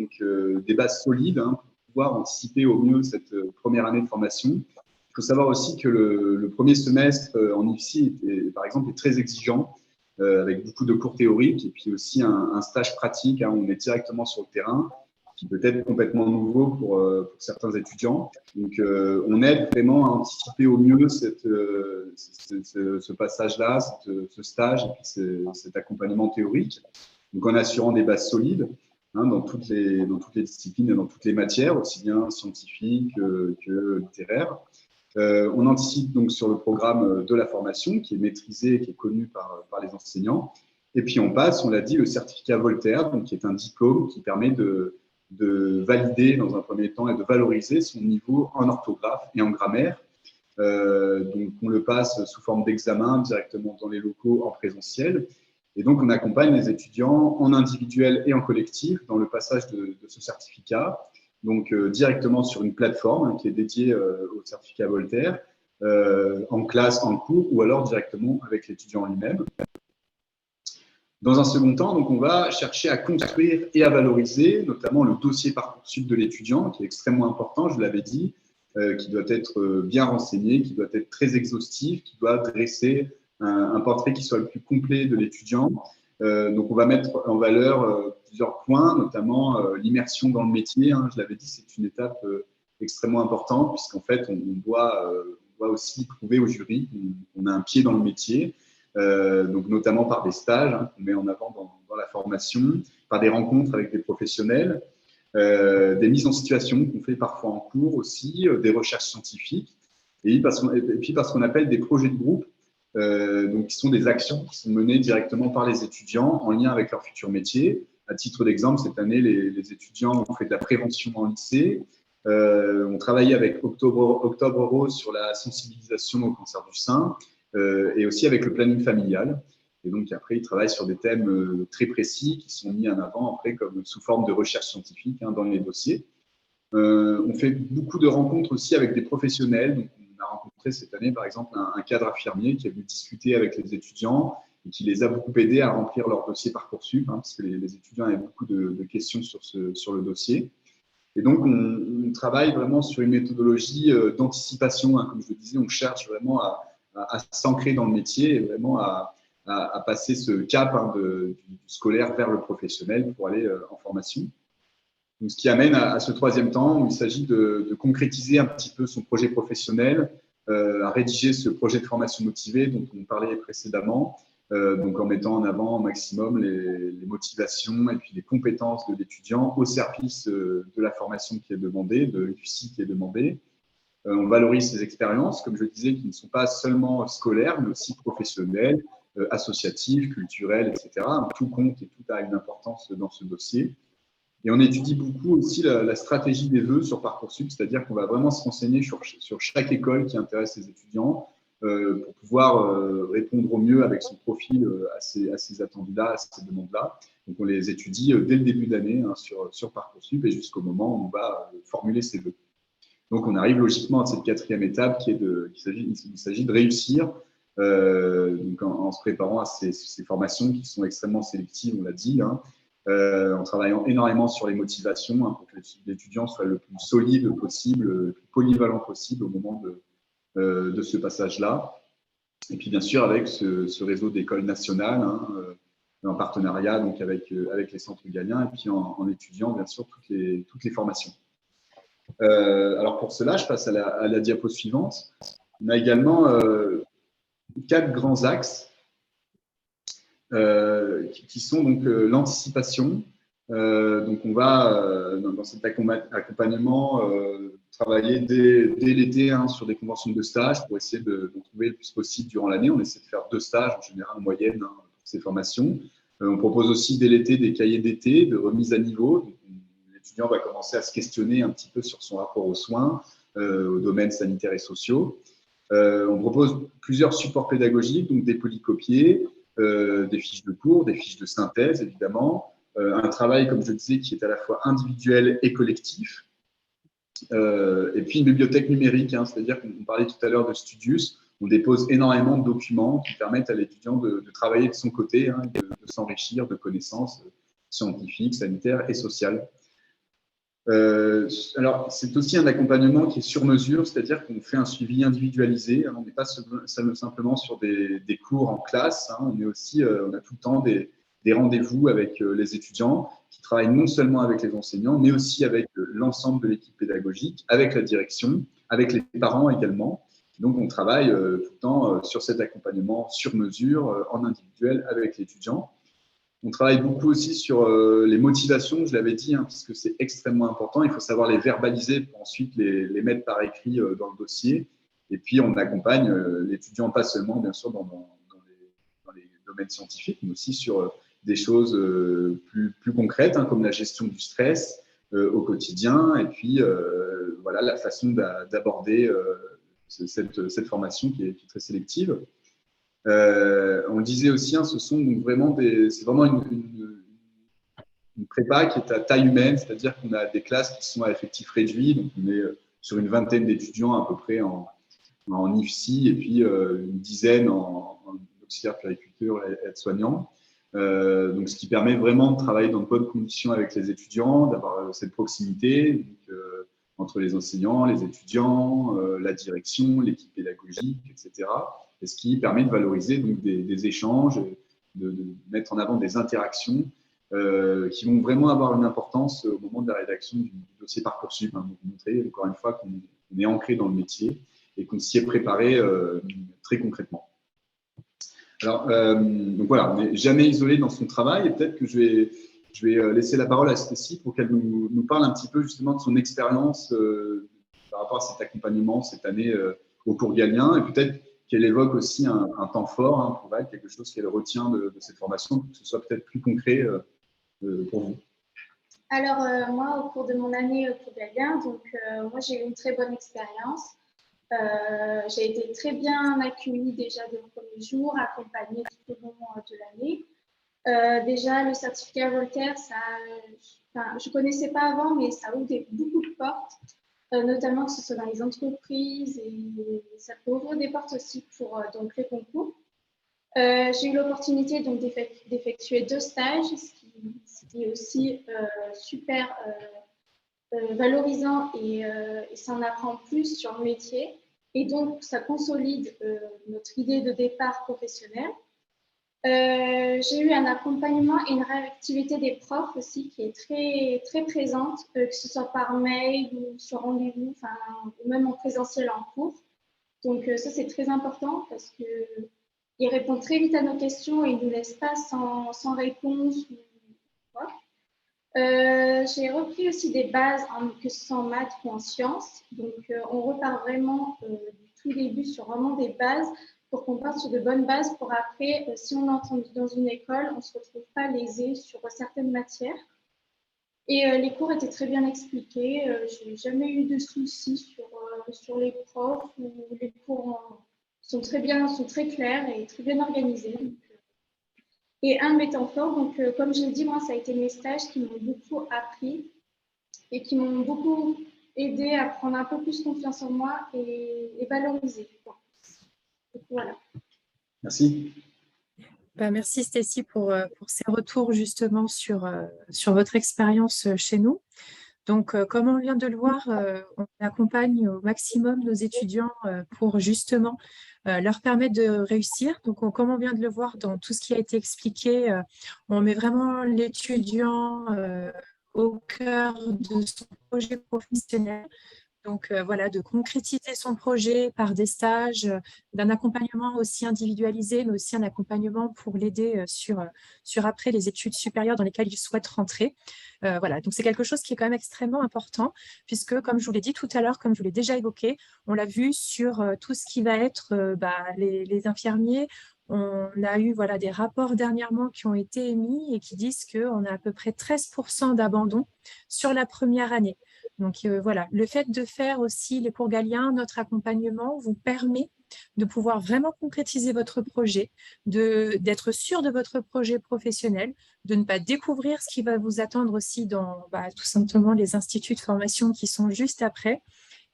des bases solides pour pouvoir anticiper au mieux cette première année de formation. Il faut savoir aussi que le premier semestre en IFSI, par exemple, est très exigeant, avec beaucoup de cours théoriques et puis aussi un stage pratique où on est directement sur le terrain, qui peut être complètement nouveau pour certains étudiants. Donc, on aide vraiment à anticiper au mieux ce passage-là, ce stage et puis cet accompagnement théorique. Donc, en assurant des bases solides dans toutes les disciplines et dans toutes les matières, aussi bien scientifiques que littéraires. On anticipe donc sur le programme de la formation qui est maîtrisé, qui est connu par les enseignants. Et puis, on passe, on l'a dit, le certificat Voltaire, donc, qui est un diplôme qui permet de valider dans un premier temps et de valoriser son niveau en orthographe et en grammaire. Donc, on le passe sous forme d'examen directement dans les locaux en présentiel. Et donc, on accompagne les étudiants en individuel et en collectif dans le passage de ce certificat, donc directement sur une plateforme qui est dédiée au certificat Voltaire, en classe, en cours, ou alors directement avec l'étudiant lui-même. Dans un second temps, donc, on va chercher à construire et à valoriser notamment le dossier Parcoursup de l'étudiant, qui est extrêmement important, je l'avais dit, qui doit être bien renseigné, qui doit être très exhaustif, qui doit dresser un portrait qui soit le plus complet de l'étudiant. Donc, on va mettre en valeur plusieurs points, notamment l'immersion dans le métier. Je l'avais dit, c'est une étape extrêmement importante, puisqu'en fait, on doit aussi prouver au jury qu'on a un pied dans le métier. Donc notamment par des stages qu'on met en avant dans la formation, par des rencontres avec des professionnels, des mises en situation qu'on fait parfois en cours aussi, des recherches scientifiques, et puis parce qu'on appelle des projets de groupe, donc qui sont des actions qui sont menées directement par les étudiants en lien avec leur futur métier. À titre d'exemple, cette année, les étudiants ont fait de la prévention en lycée, on travaillait avec Octobre Rose sur la sensibilisation au cancer du sein, et aussi avec le planning familial. Et donc, après, ils travaillent sur des thèmes très précis qui sont mis en avant après comme sous forme de recherche scientifique dans les dossiers. On fait beaucoup de rencontres aussi avec des professionnels. Donc, on a rencontré cette année, par exemple, un cadre infirmier qui est venu discuter avec les étudiants et qui les a beaucoup aidés à remplir leur dossier Parcoursup, parce que les étudiants avaient beaucoup de questions sur le dossier. Et donc, on travaille vraiment sur une méthodologie d'anticipation. Comme je le disais, on cherche vraiment à s'ancrer dans le métier et vraiment à passer ce cap du scolaire vers le professionnel pour aller en formation. Donc, ce qui amène à ce troisième temps où il s'agit de concrétiser un petit peu son projet professionnel, à rédiger ce projet de formation motivée dont on parlait précédemment, donc en mettant en avant au maximum les motivations et puis les compétences de l'étudiant au service de la formation qui est demandée, de l'UFSI qui est demandée. On valorise ses expériences, comme je disais, qui ne sont pas seulement scolaires, mais aussi professionnelles, associatives, culturelles, etc. Tout compte et tout a une importance dans ce dossier. Et on étudie beaucoup aussi la stratégie des vœux sur Parcoursup, c'est-à-dire qu'on va vraiment se renseigner sur chaque école qui intéresse les étudiants pour pouvoir répondre au mieux avec son profil à ces attendus-là, à ces demandes-là. Donc on les étudie dès le début d'année sur Parcoursup et jusqu'au moment où on va formuler ses vœux. Donc on arrive logiquement à cette quatrième étape il s'agit de réussir donc en se préparant à ces formations qui sont extrêmement sélectives, on l'a dit, en travaillant énormément sur les motivations pour que l'étudiant soit le plus solide possible, le plus polyvalent possible au moment de ce passage-là. Et puis bien sûr avec ce réseau d'écoles nationales en partenariat donc avec les centres Gallien et puis en étudiant bien sûr toutes les formations. Alors pour cela, je passe à la diapo suivante. On a également 4 grands axes qui sont donc l'anticipation. Donc on va dans cet accompagnement travailler dès l'été sur des conventions de stage pour essayer de trouver le plus possible durant l'année. On essaie de faire 2 stages en général en moyenne pour ces formations. On propose aussi dès l'été des cahiers d'été de remise à niveau. Donc, l'étudiant va commencer à se questionner un petit peu sur son rapport aux soins, aux domaines sanitaires et sociaux. On propose plusieurs supports pédagogiques, donc des polycopiés, des fiches de cours, des fiches de synthèse, évidemment. Un travail, comme je le disais, qui est à la fois individuel et collectif. Et puis une bibliothèque numérique, c'est-à-dire qu'on parlait tout à l'heure de Studius. On dépose énormément de documents qui permettent à l'étudiant de travailler de son côté, de s'enrichir de connaissances scientifiques, sanitaires et sociales. Alors, c'est aussi un accompagnement qui est sur mesure, c'est-à-dire qu'on fait un suivi individualisé. On n'est pas simplement sur des cours en classe, on a tout le temps des rendez-vous avec les étudiants qui travaillent non seulement avec les enseignants, mais aussi avec l'ensemble de l'équipe pédagogique, avec la direction, avec les parents également. Donc, on travaille tout le temps sur cet accompagnement sur mesure, en individuel avec l'étudiant. On travaille beaucoup aussi sur les motivations, je l'avais dit, puisque c'est extrêmement important. Il faut savoir les verbaliser pour ensuite les mettre par écrit dans le dossier. Et puis, on accompagne l'étudiant pas seulement, bien sûr, dans les domaines scientifiques, mais aussi sur des choses plus concrètes, comme la gestion du stress au quotidien. Et puis, voilà la façon d'aborder cette formation qui est très sélective. On le disait aussi, ce sont donc c'est vraiment une prépa qui est à taille humaine, c'est-à-dire qu'on a des classes qui sont à effectifs réduits, donc on est sur une vingtaine d'étudiants à peu près en IFSI et puis une dizaine en auxiliaire puériculture et aide-soignant. Donc, ce qui permet vraiment de travailler dans de bonnes conditions avec les étudiants, d'avoir cette proximité entre les enseignants, les étudiants, la direction, l'équipe pédagogique, etc. Et ce qui permet de valoriser donc, des échanges, de mettre en avant des interactions qui vont vraiment avoir une importance au moment de la rédaction du dossier Parcoursup, pour montrer encore une fois qu'on est ancré dans le métier et qu'on s'y est préparé très concrètement. Alors, donc voilà, on n'est jamais isolé dans son travail et peut-être que je vais laisser la parole à Stécie pour qu'elle nous parle un petit peu justement de son expérience par rapport à cet accompagnement cette année au cours Gallien et peut-être qu'elle évoque aussi un temps fort pour elle, quelque chose qu'elle retient de cette formation, pour que ce soit peut-être plus concret pour vous. Alors, moi, au cours de mon année au cours Gallien, donc moi, j'ai eu une très bonne expérience. J'ai été très bien accueillie déjà dès le premier jour, accompagnée tout au long de l'année. Déjà, le certificat Voltaire, je ne connaissais pas avant, mais ça ouvre beaucoup de portes, notamment que ce soit dans les entreprises, et ça peut ouvrir des portes aussi pour donc, les concours. J'ai eu l'opportunité d'effectuer 2 stages, ce qui est aussi super valorisant et ça en apprend plus sur le métier. Et donc, ça consolide notre idée de départ professionnel. J'ai eu un accompagnement et une réactivité des profs aussi qui est très, très présente, que ce soit par mail ou sur rendez-vous, ou même en présentiel en cours. Donc ça, c'est très important parce qu'ils répondent très vite à nos questions et ils ne nous laissent pas sans réponse. J'ai repris aussi des bases, que ce soit en maths ou en sciences. Donc on repart vraiment du tout début sur vraiment des bases pour qu'on parte sur de bonnes bases pour après, si on entre dans une école, on ne se retrouve pas lésé sur certaines matières. Et les cours étaient très bien expliqués. Je n'ai jamais eu de soucis sur les profs. Les cours sont très clairs et très bien organisés. Et un mettant fort, donc comme je l'ai dit, moi, ça a été mes stages qui m'ont beaucoup appris et qui m'ont beaucoup aidé à prendre un peu plus confiance en moi et valoriser. Donc, voilà. Merci. Merci Stécie pour ces retours justement sur votre expérience chez nous. Donc, comme on vient de le voir, on accompagne au maximum nos étudiants pour justement leur permettre de réussir. Donc, comme on vient de le voir dans tout ce qui a été expliqué, on met vraiment l'étudiant au cœur de son projet professionnel. Donc, voilà, de concrétiser son projet par des stages, d'un accompagnement aussi individualisé, mais aussi un accompagnement pour l'aider sur après les études supérieures dans lesquelles il souhaite rentrer. Voilà, donc c'est quelque chose qui est quand même extrêmement important, puisque, comme je vous l'ai dit tout à l'heure, comme je vous l'ai déjà évoqué, on l'a vu sur tout ce qui va être les infirmiers. On a eu voilà, des rapports dernièrement qui ont été émis et qui disent qu'on a à peu près 13% d'abandon sur la première année. Donc voilà, le fait de faire aussi les cours Galien, notre accompagnement vous permet de pouvoir vraiment concrétiser votre projet, d'être sûr de votre projet professionnel, de ne pas découvrir ce qui va vous attendre aussi dans tout simplement les instituts de formation qui sont juste après.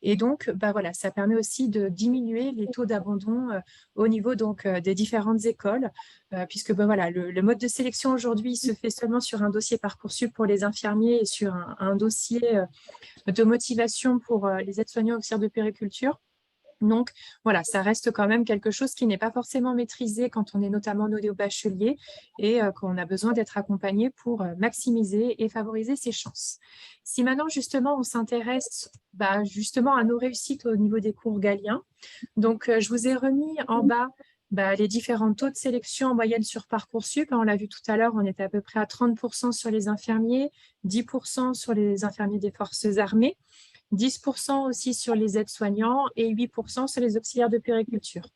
Et donc, voilà, ça permet aussi de diminuer les taux d'abandon au niveau donc, des différentes écoles, puisque voilà, le mode de sélection aujourd'hui se fait seulement sur un dossier Parcoursup pour les infirmiers et sur un dossier de motivation pour les aides-soignants auxiliaires de périculture. Donc, voilà, ça reste quand même quelque chose qui n'est pas forcément maîtrisé quand on est notamment néo-bachelier et qu'on a besoin d'être accompagné pour maximiser et favoriser ses chances. Si maintenant, justement, on s'intéresse justement à nos réussites au niveau des cours Galien, donc je vous ai remis en bas les différents taux de sélection en moyenne sur Parcoursup. On l'a vu tout à l'heure, on était à peu près à 30% sur les infirmiers, 10% sur les infirmiers des forces armées, 10% aussi sur les aides-soignants et 8% sur les auxiliaires de puériculture.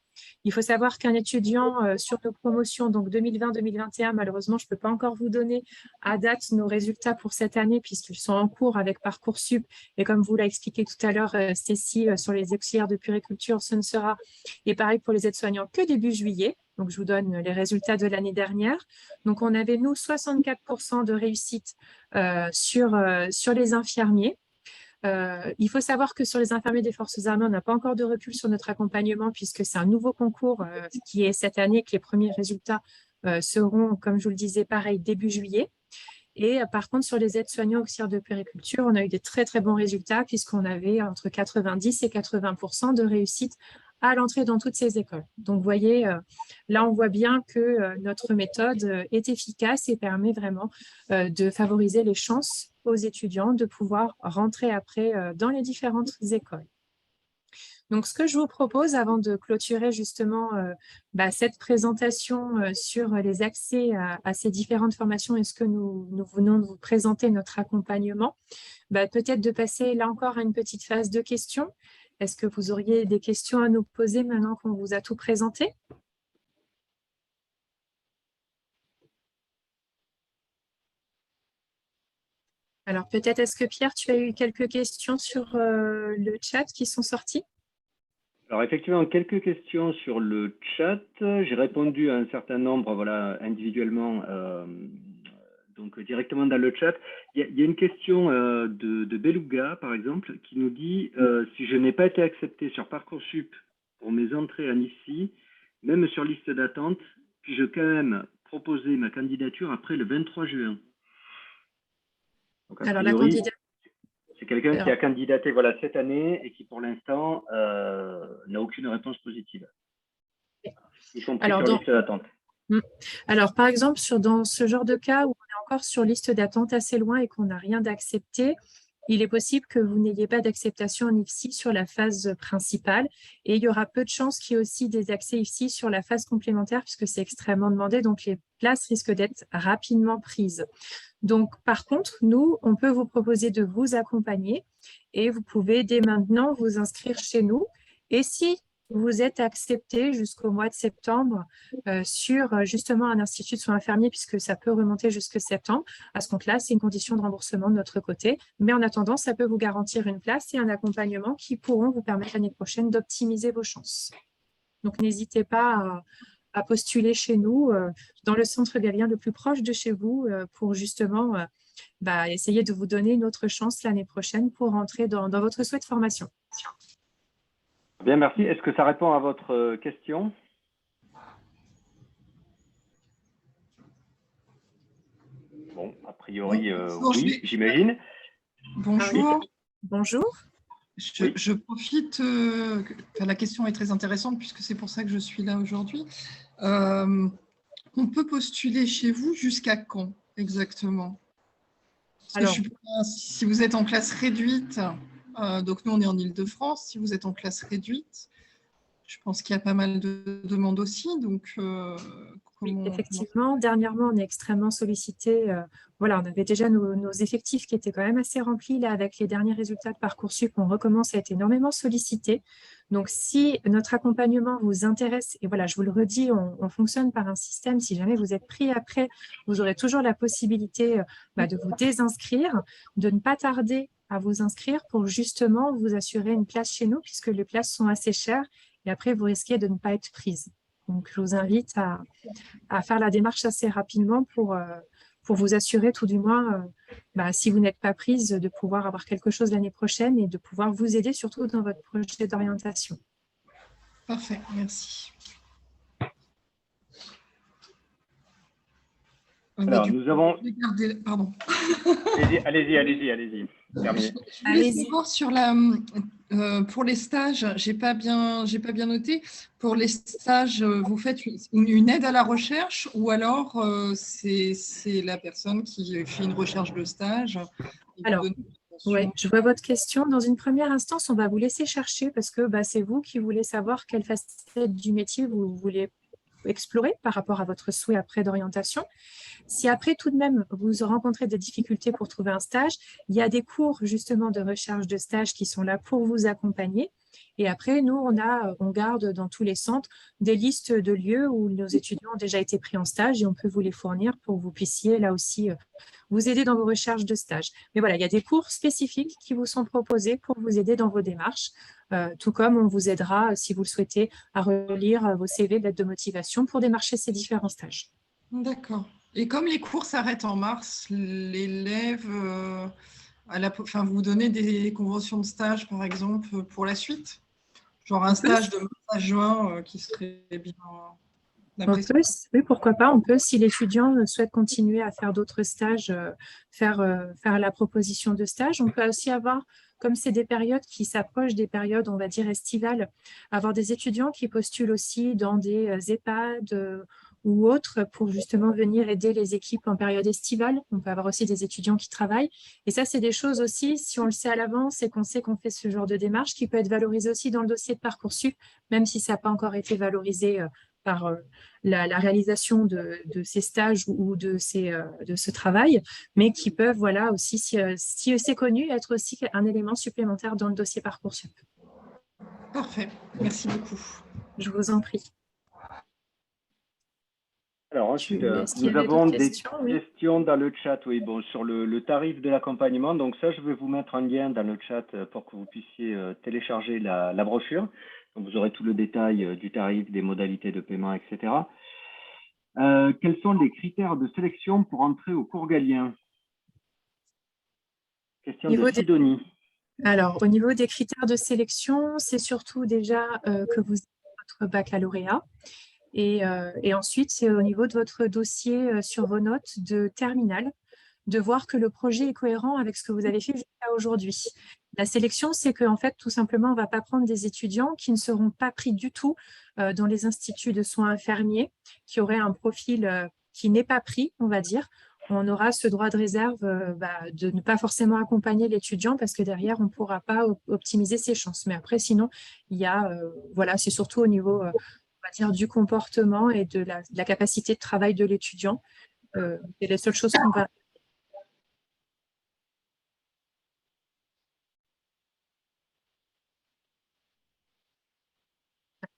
Il faut savoir qu'un étudiant sur nos promotions, donc 2020-2021, malheureusement, je ne peux pas encore vous donner à date nos résultats pour cette année puisqu'ils sont en cours avec Parcoursup. Et comme vous l'a expliqué tout à l'heure, Stécie, sur les auxiliaires de puériculture, ce ne sera, et pareil pour les aides-soignants, que début juillet. Donc, je vous donne les résultats de l'année dernière. Donc, on avait, nous, 64% de réussite sur les infirmiers. Il faut savoir que sur les infirmiers des forces armées, on n'a pas encore de recul sur notre accompagnement puisque c'est un nouveau concours qui est cette année, que les premiers résultats seront, comme je vous le disais, pareil, début juillet. Et par contre, sur les aides-soignants auxiliaires de puériculture, on a eu des très, très bons résultats puisqu'on avait entre 90 et 80% de réussite à l'entrée dans toutes ces écoles. Donc, vous voyez, là, on voit bien que notre méthode est efficace et permet vraiment de favoriser les chances aux étudiants de pouvoir rentrer après dans les différentes écoles. Donc, ce que je vous propose avant de clôturer justement cette présentation sur les accès à ces différentes formations et ce que nous venons de vous présenter, notre accompagnement, peut-être de passer là encore à une petite phase de questions. Est-ce que vous auriez des questions à nous poser maintenant qu'on vous a tout présenté ? Alors peut-être, est-ce que Pierre, tu as eu quelques questions sur le chat qui sont sorties ? Alors effectivement, quelques questions sur le chat. J'ai répondu à un certain nombre, voilà, individuellement, donc directement dans le chat. Il y a une question de Beluga, par exemple, qui nous dit si je n'ai pas été accepté sur Parcoursup pour mes entrées en IFSI, même sur liste d'attente, puis-je quand même proposer ma candidature après le 23 juin. Donc, a priori, c'est quelqu'un qui a candidaté cette année et qui, pour l'instant, n'a aucune réponse positive. Y compris sur liste d'attente. Mm. Alors, par exemple, dans ce genre de cas où on est encore sur liste d'attente assez loin et qu'on n'a rien d'accepté, il est possible que vous n'ayez pas d'acceptation en IFSI sur la phase principale et il y aura peu de chances qu'il y ait aussi des accès IFSI sur la phase complémentaire puisque c'est extrêmement demandé, donc les places risquent d'être rapidement prises. Donc, par contre, nous, on peut vous proposer de vous accompagner et vous pouvez dès maintenant vous inscrire chez nous. Et si vous êtes accepté jusqu'au mois de septembre sur justement un institut de soins infirmiers, puisque ça peut remonter jusque septembre, à ce compte-là, c'est une condition de remboursement de notre côté. Mais en attendant, ça peut vous garantir une place et un accompagnement qui pourront vous permettre l'année prochaine d'optimiser vos chances. Donc, n'hésitez pas à postuler chez nous dans le centre galien le plus proche de chez vous pour justement essayer de vous donner une autre chance l'année prochaine pour rentrer dans votre souhait de formation. Bien, merci. Est-ce que ça répond à votre question? Bon, a priori, oui, j'imagine. Bonjour. Bonjour. Je profite, la question est très intéressante puisque c'est pour ça que je suis là aujourd'hui. On peut postuler chez vous jusqu'à quand exactement? Parce que si vous être en classe réduite, donc nous on est en Île-de-France, si vous êtes en classe réduite, je pense qu'il y a pas mal de demandes aussi. Donc, oui, effectivement, dernièrement, on est extrêmement sollicité. Voilà, on avait déjà nos effectifs qui étaient quand même assez remplis. Là, avec les derniers résultats de Parcoursup, on recommence à être énormément sollicité. Donc, si notre accompagnement vous intéresse, et voilà, je vous le redis, on fonctionne par un système. Si jamais vous êtes pris après, vous aurez toujours la possibilité de vous désinscrire, de ne pas tarder à vous inscrire pour justement vous assurer une place chez nous, puisque les places sont assez chères. Et après, vous risquez de ne pas être prise. Donc, je vous invite à faire la démarche assez rapidement pour vous assurer tout du moins, si vous n'êtes pas prise, de pouvoir avoir quelque chose l'année prochaine et de pouvoir vous aider surtout dans votre projet d'orientation. Parfait, merci. Alors, nous avons... Pardon. Allez-y. Terminé. Je voulais savoir sur pour les stages, j'ai pas bien noté. Pour les stages, vous faites une aide à la recherche ou alors c'est la personne qui fait une recherche de stage? Alors, oui, je vois votre question. Dans une première instance, on va vous laisser chercher parce que c'est vous qui voulez savoir quelle facette du métier vous voulez explorer par rapport à votre souhait après d'orientation. Si après, tout de même, vous rencontrez des difficultés pour trouver un stage, il y a des cours justement de recherche de stage qui sont là pour vous accompagner. Et après, nous, on garde dans tous les centres des listes de lieux où nos étudiants ont déjà été pris en stage et on peut vous les fournir pour que vous puissiez là aussi vous aider dans vos recherches de stage. Mais voilà, il y a des cours spécifiques qui vous sont proposés pour vous aider dans vos démarches, tout comme on vous aidera, si vous le souhaitez, à relire vos CV, lettres de motivation pour démarcher ces différents stages. D'accord. Et comme les cours s'arrêtent en mars, l'élève, vous donnez des conventions de stage, par exemple, pour la suite? Genre un stage de mars à juin qui serait bien... Oui, pourquoi pas. On peut, si l'étudiant souhaite continuer à faire d'autres stages, faire la proposition de stage. On peut aussi avoir, comme c'est des périodes qui s'approchent des périodes, on va dire, estivales, avoir des étudiants qui postulent aussi dans des EHPAD ou autres pour justement venir aider les équipes en période estivale. On peut avoir aussi des étudiants qui travaillent. Et ça, c'est des choses aussi, si on le sait à l'avance et qu'on sait qu'on fait ce genre de démarche, qui peut être valorisé aussi dans le dossier de Parcoursup, même si ça n'a pas encore été valorisé par la réalisation de ces stages ou de ce travail, mais qui peuvent, voilà, aussi, si c'est connu, être aussi un élément supplémentaire dans le dossier Parcoursup. Parfait, merci beaucoup. Je vous en prie. Alors ensuite, nous avons des questions dans le chat, oui, bon, sur le tarif de l'accompagnement. Donc ça, je vais vous mettre un lien dans le chat pour que vous puissiez télécharger la brochure. Donc, vous aurez tout le détail du tarif, des modalités de paiement, etc. Quels sont les critères de sélection pour entrer au cours galien? Question de Sidonie. Alors, au niveau des critères de sélection, c'est surtout déjà que vous ayez votre baccalauréat. Et ensuite, c'est au niveau de votre dossier sur vos notes de terminale, de voir que le projet est cohérent avec ce que vous avez fait jusqu'à aujourd'hui. La sélection, c'est qu'en fait, tout simplement, on ne va pas prendre des étudiants qui ne seront pas pris du tout dans les instituts de soins infirmiers, qui auraient un profil qui n'est pas pris, on va dire. On aura ce droit de réserve de ne pas forcément accompagner l'étudiant parce que derrière, on ne pourra pas optimiser ses chances. Mais après, sinon, il y a, voilà, c'est surtout au niveau, on va dire, du comportement et de la capacité de travail de l'étudiant. C'est les seules choses qu'on va.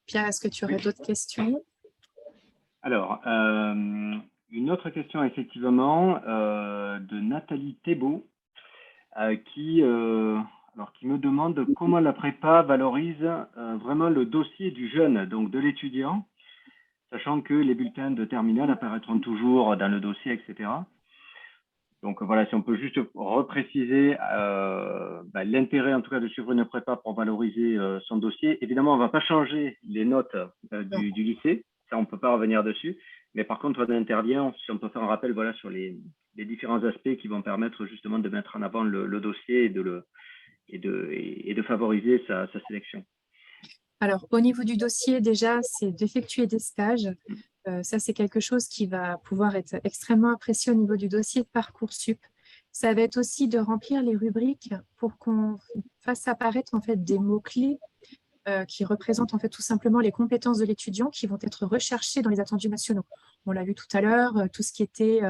Pierre, est-ce que tu aurais d'autres questions? Alors, une autre question, effectivement, de Nathalie Thébault, qui me demande comment la prépa valorise vraiment le dossier du jeune, donc de l'étudiant, sachant que les bulletins de terminale apparaîtront toujours dans le dossier, etc. Donc voilà, si on peut juste repréciser l'intérêt en tout cas de suivre une prépa pour valoriser son dossier. Évidemment, on ne va pas changer les notes du lycée, ça on ne peut pas revenir dessus. Mais par contre, on intervient, si on peut faire un rappel voilà, sur les différents aspects qui vont permettre justement de mettre en avant le dossier et de favoriser sa sélection. Alors, au niveau du dossier, déjà, c'est d'effectuer des stages. Ça, c'est quelque chose qui va pouvoir être extrêmement apprécié au niveau du dossier de Parcoursup. Ça va être aussi de remplir les rubriques pour qu'on fasse apparaître en fait des mots-clés qui représentent en fait tout simplement les compétences de l'étudiant qui vont être recherchées dans les attendus nationaux. On l'a vu tout à l'heure, tout ce qui était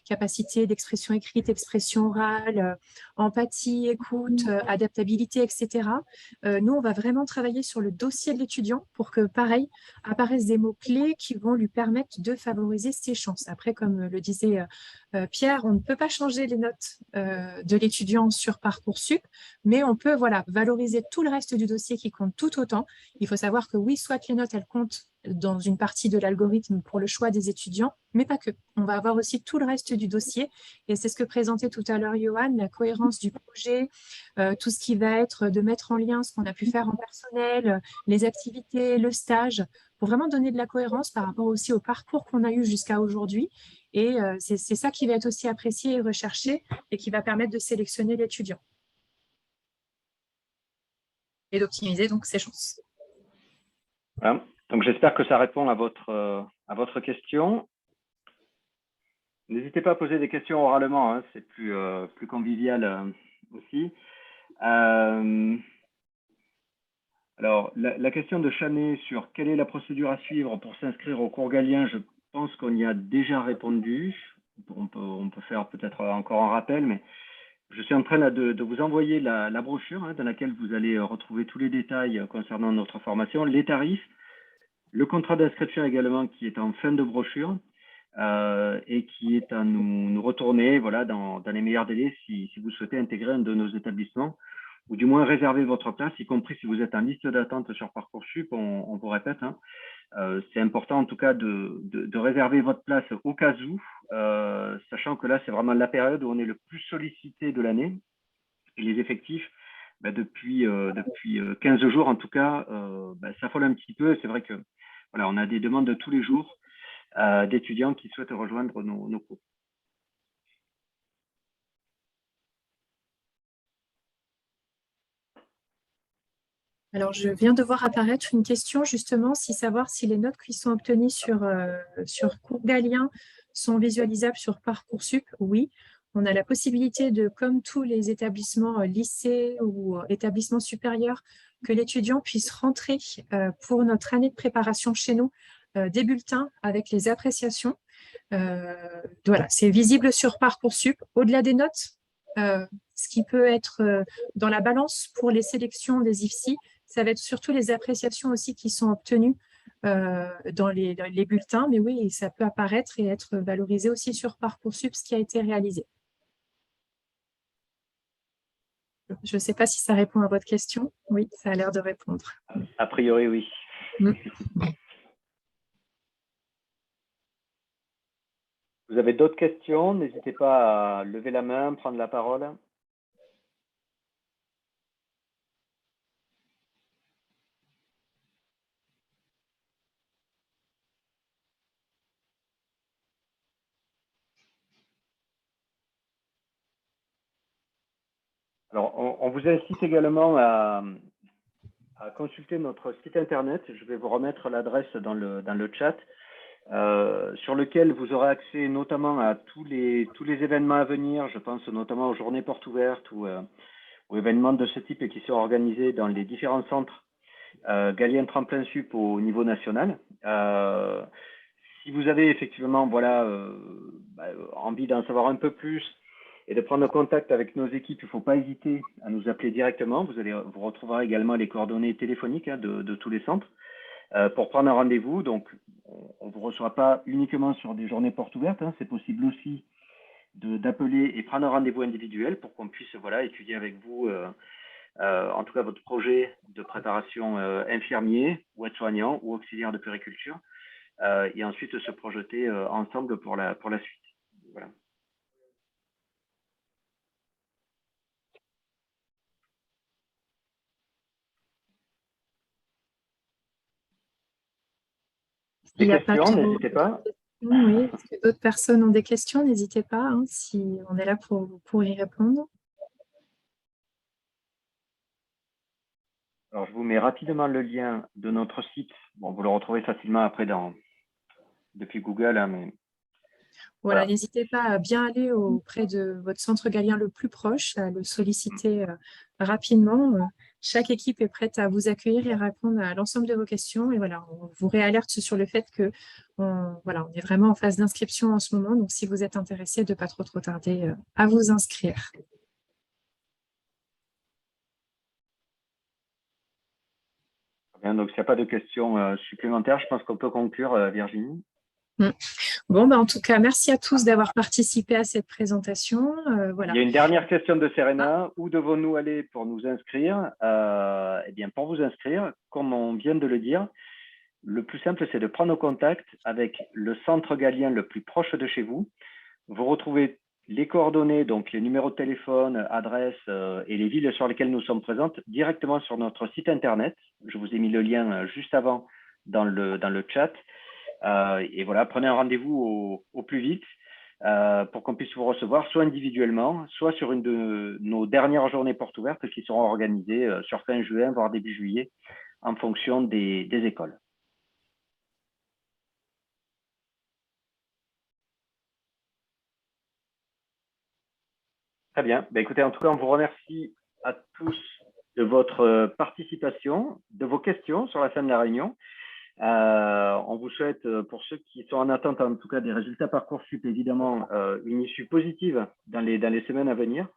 capacité d'expression écrite, expression orale, empathie, écoute, adaptabilité, etc. Nous, on va vraiment travailler sur le dossier de l'étudiant pour que, pareil, apparaissent des mots-clés qui vont lui permettre de favoriser ses chances. Après, comme le disait Pierre, on ne peut pas changer les notes de l'étudiant sur Parcoursup, mais on peut voilà, valoriser tout le reste du dossier qui compte tout autant. Il faut savoir que oui, soit les notes, elles comptent dans une partie de l'algorithme pour le choix des étudiants, mais pas que. On va avoir aussi tout le reste du dossier, et c'est ce que présentait tout à l'heure Johan, la cohérence du projet, tout ce qui va être de mettre en lien ce qu'on a pu faire en personnel, les activités, le stage, pour vraiment donner de la cohérence par rapport aussi au parcours qu'on a eu jusqu'à aujourd'hui. Et c'est ça qui va être aussi apprécié et recherché et qui va permettre de sélectionner l'étudiant et d'optimiser donc ses chances. Voilà. Donc j'espère que ça répond à votre question. N'hésitez pas à poser des questions oralement, hein, c'est plus convivial aussi. Alors, la question de Chanet sur quelle est la procédure à suivre pour s'inscrire au cours Galien, je pense qu'on y a déjà répondu. On peut faire peut-être encore un rappel, mais je suis en train de vous envoyer la brochure dans laquelle vous allez retrouver tous les détails concernant notre formation, les tarifs, le contrat d'inscription également qui est en fin de brochure et qui est à nous retourner voilà, dans les meilleurs délais si vous souhaitez intégrer un de nos établissements ou du moins réserver votre place, y compris si vous êtes en liste d'attente sur Parcoursup, on vous répète. Hein, c'est important en tout cas de réserver votre place au cas où, sachant que là, c'est vraiment la période où on est le plus sollicité de l'année. Et les effectifs, depuis 15 jours en tout cas, s'affolent un petit peu. C'est vrai que voilà, on a des demandes de tous les jours d'étudiants qui souhaitent rejoindre nos cours. Alors, je viens de voir apparaître une question justement, savoir si les notes qui sont obtenues sur cours Galien sont visualisables sur Parcoursup. Oui, on a la possibilité de, comme tous les établissements lycées ou établissements supérieurs, que l'étudiant puisse rentrer pour notre année de préparation chez nous des bulletins avec les appréciations. Voilà, c'est visible sur Parcoursup. Au-delà des notes, ce qui peut être dans la balance pour les sélections des IFSI, ça va être surtout les appréciations aussi qui sont obtenues dans les bulletins. Mais oui, ça peut apparaître et être valorisé aussi sur Parcoursup, ce qui a été réalisé. Je ne sais pas si ça répond à votre question. Oui, ça a l'air de répondre. A priori, oui. Vous avez d'autres questions? N'hésitez pas à lever la main, prendre la parole. Alors, on vous incite également à consulter notre site internet. Je vais vous remettre l'adresse dans le chat, sur lequel vous aurez accès notamment à tous les événements à venir. Je pense notamment aux journées portes ouvertes ou aux événements de ce type qui sont organisés dans les différents centres Galien Tremplin Sup au niveau national. Si vous avez effectivement envie d'en savoir un peu plus et de prendre contact avec nos équipes, il ne faut pas hésiter à nous appeler directement. Vous retrouverez également les coordonnées téléphoniques de tous les centres pour prendre un rendez-vous. Donc, on ne vous reçoit pas uniquement sur des journées portes ouvertes. C'est possible aussi d'appeler et prendre un rendez-vous individuel pour qu'on puisse étudier avec vous en tout cas votre projet de préparation infirmier ou aide-soignant ou auxiliaire de puériculture et ensuite se projeter ensemble pour la suite. Voilà. Des questions, n'hésitez pas. Oui, est-ce que d'autres personnes ont des questions? N'hésitez pas, hein, si on est là pour y répondre. Alors, je vous mets rapidement le lien de notre site. Bon, vous le retrouvez facilement après depuis Google, hein, mais voilà. N'hésitez pas à bien aller auprès de votre centre Galien le plus proche, à le solliciter rapidement. Chaque équipe est prête à vous accueillir et à répondre à l'ensemble de vos questions. Et voilà, on vous réalerte sur le fait que on est vraiment en phase d'inscription en ce moment. Donc, si vous êtes intéressé, de ne pas trop tarder à vous inscrire. Bien, donc, s'il n'y a pas de questions supplémentaires, je pense qu'on peut conclure, Virginie. Bon, en tout cas, merci à tous d'avoir participé à cette présentation. Voilà. Il y a une dernière question de Serena. Où devons-nous aller pour nous inscrire? Eh bien, pour vous inscrire, comme on vient de le dire, le plus simple, c'est de prendre contact avec le centre Galien le plus proche de chez vous. Vous retrouvez les coordonnées, donc les numéros de téléphone, adresses et les villes sur lesquelles nous sommes présentes directement sur notre site internet. Je vous ai mis le lien juste avant dans le chat. Et voilà, prenez un rendez-vous au plus vite pour qu'on puisse vous recevoir soit individuellement, soit sur une de nos dernières journées portes ouvertes qui seront organisées sur fin juin, voire début juillet, en fonction des écoles. Très bien. Écoutez, en tout cas, on vous remercie à tous de votre participation, de vos questions sur la fin de la réunion. On vous souhaite, pour ceux qui sont en attente, en tout cas, des résultats Parcoursup, évidemment, une issue positive dans les semaines à venir.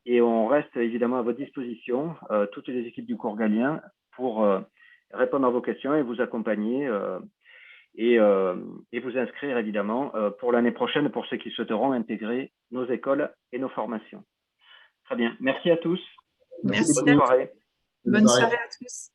Et on reste évidemment à votre disposition, toutes les équipes du cours Galien, pour répondre à vos questions et vous accompagner et vous inscrire, évidemment, pour l'année prochaine, pour ceux qui souhaiteront intégrer nos écoles et nos formations. Très bien. Merci à tous. Merci. Bonne soirée. Bonne soirée à tous.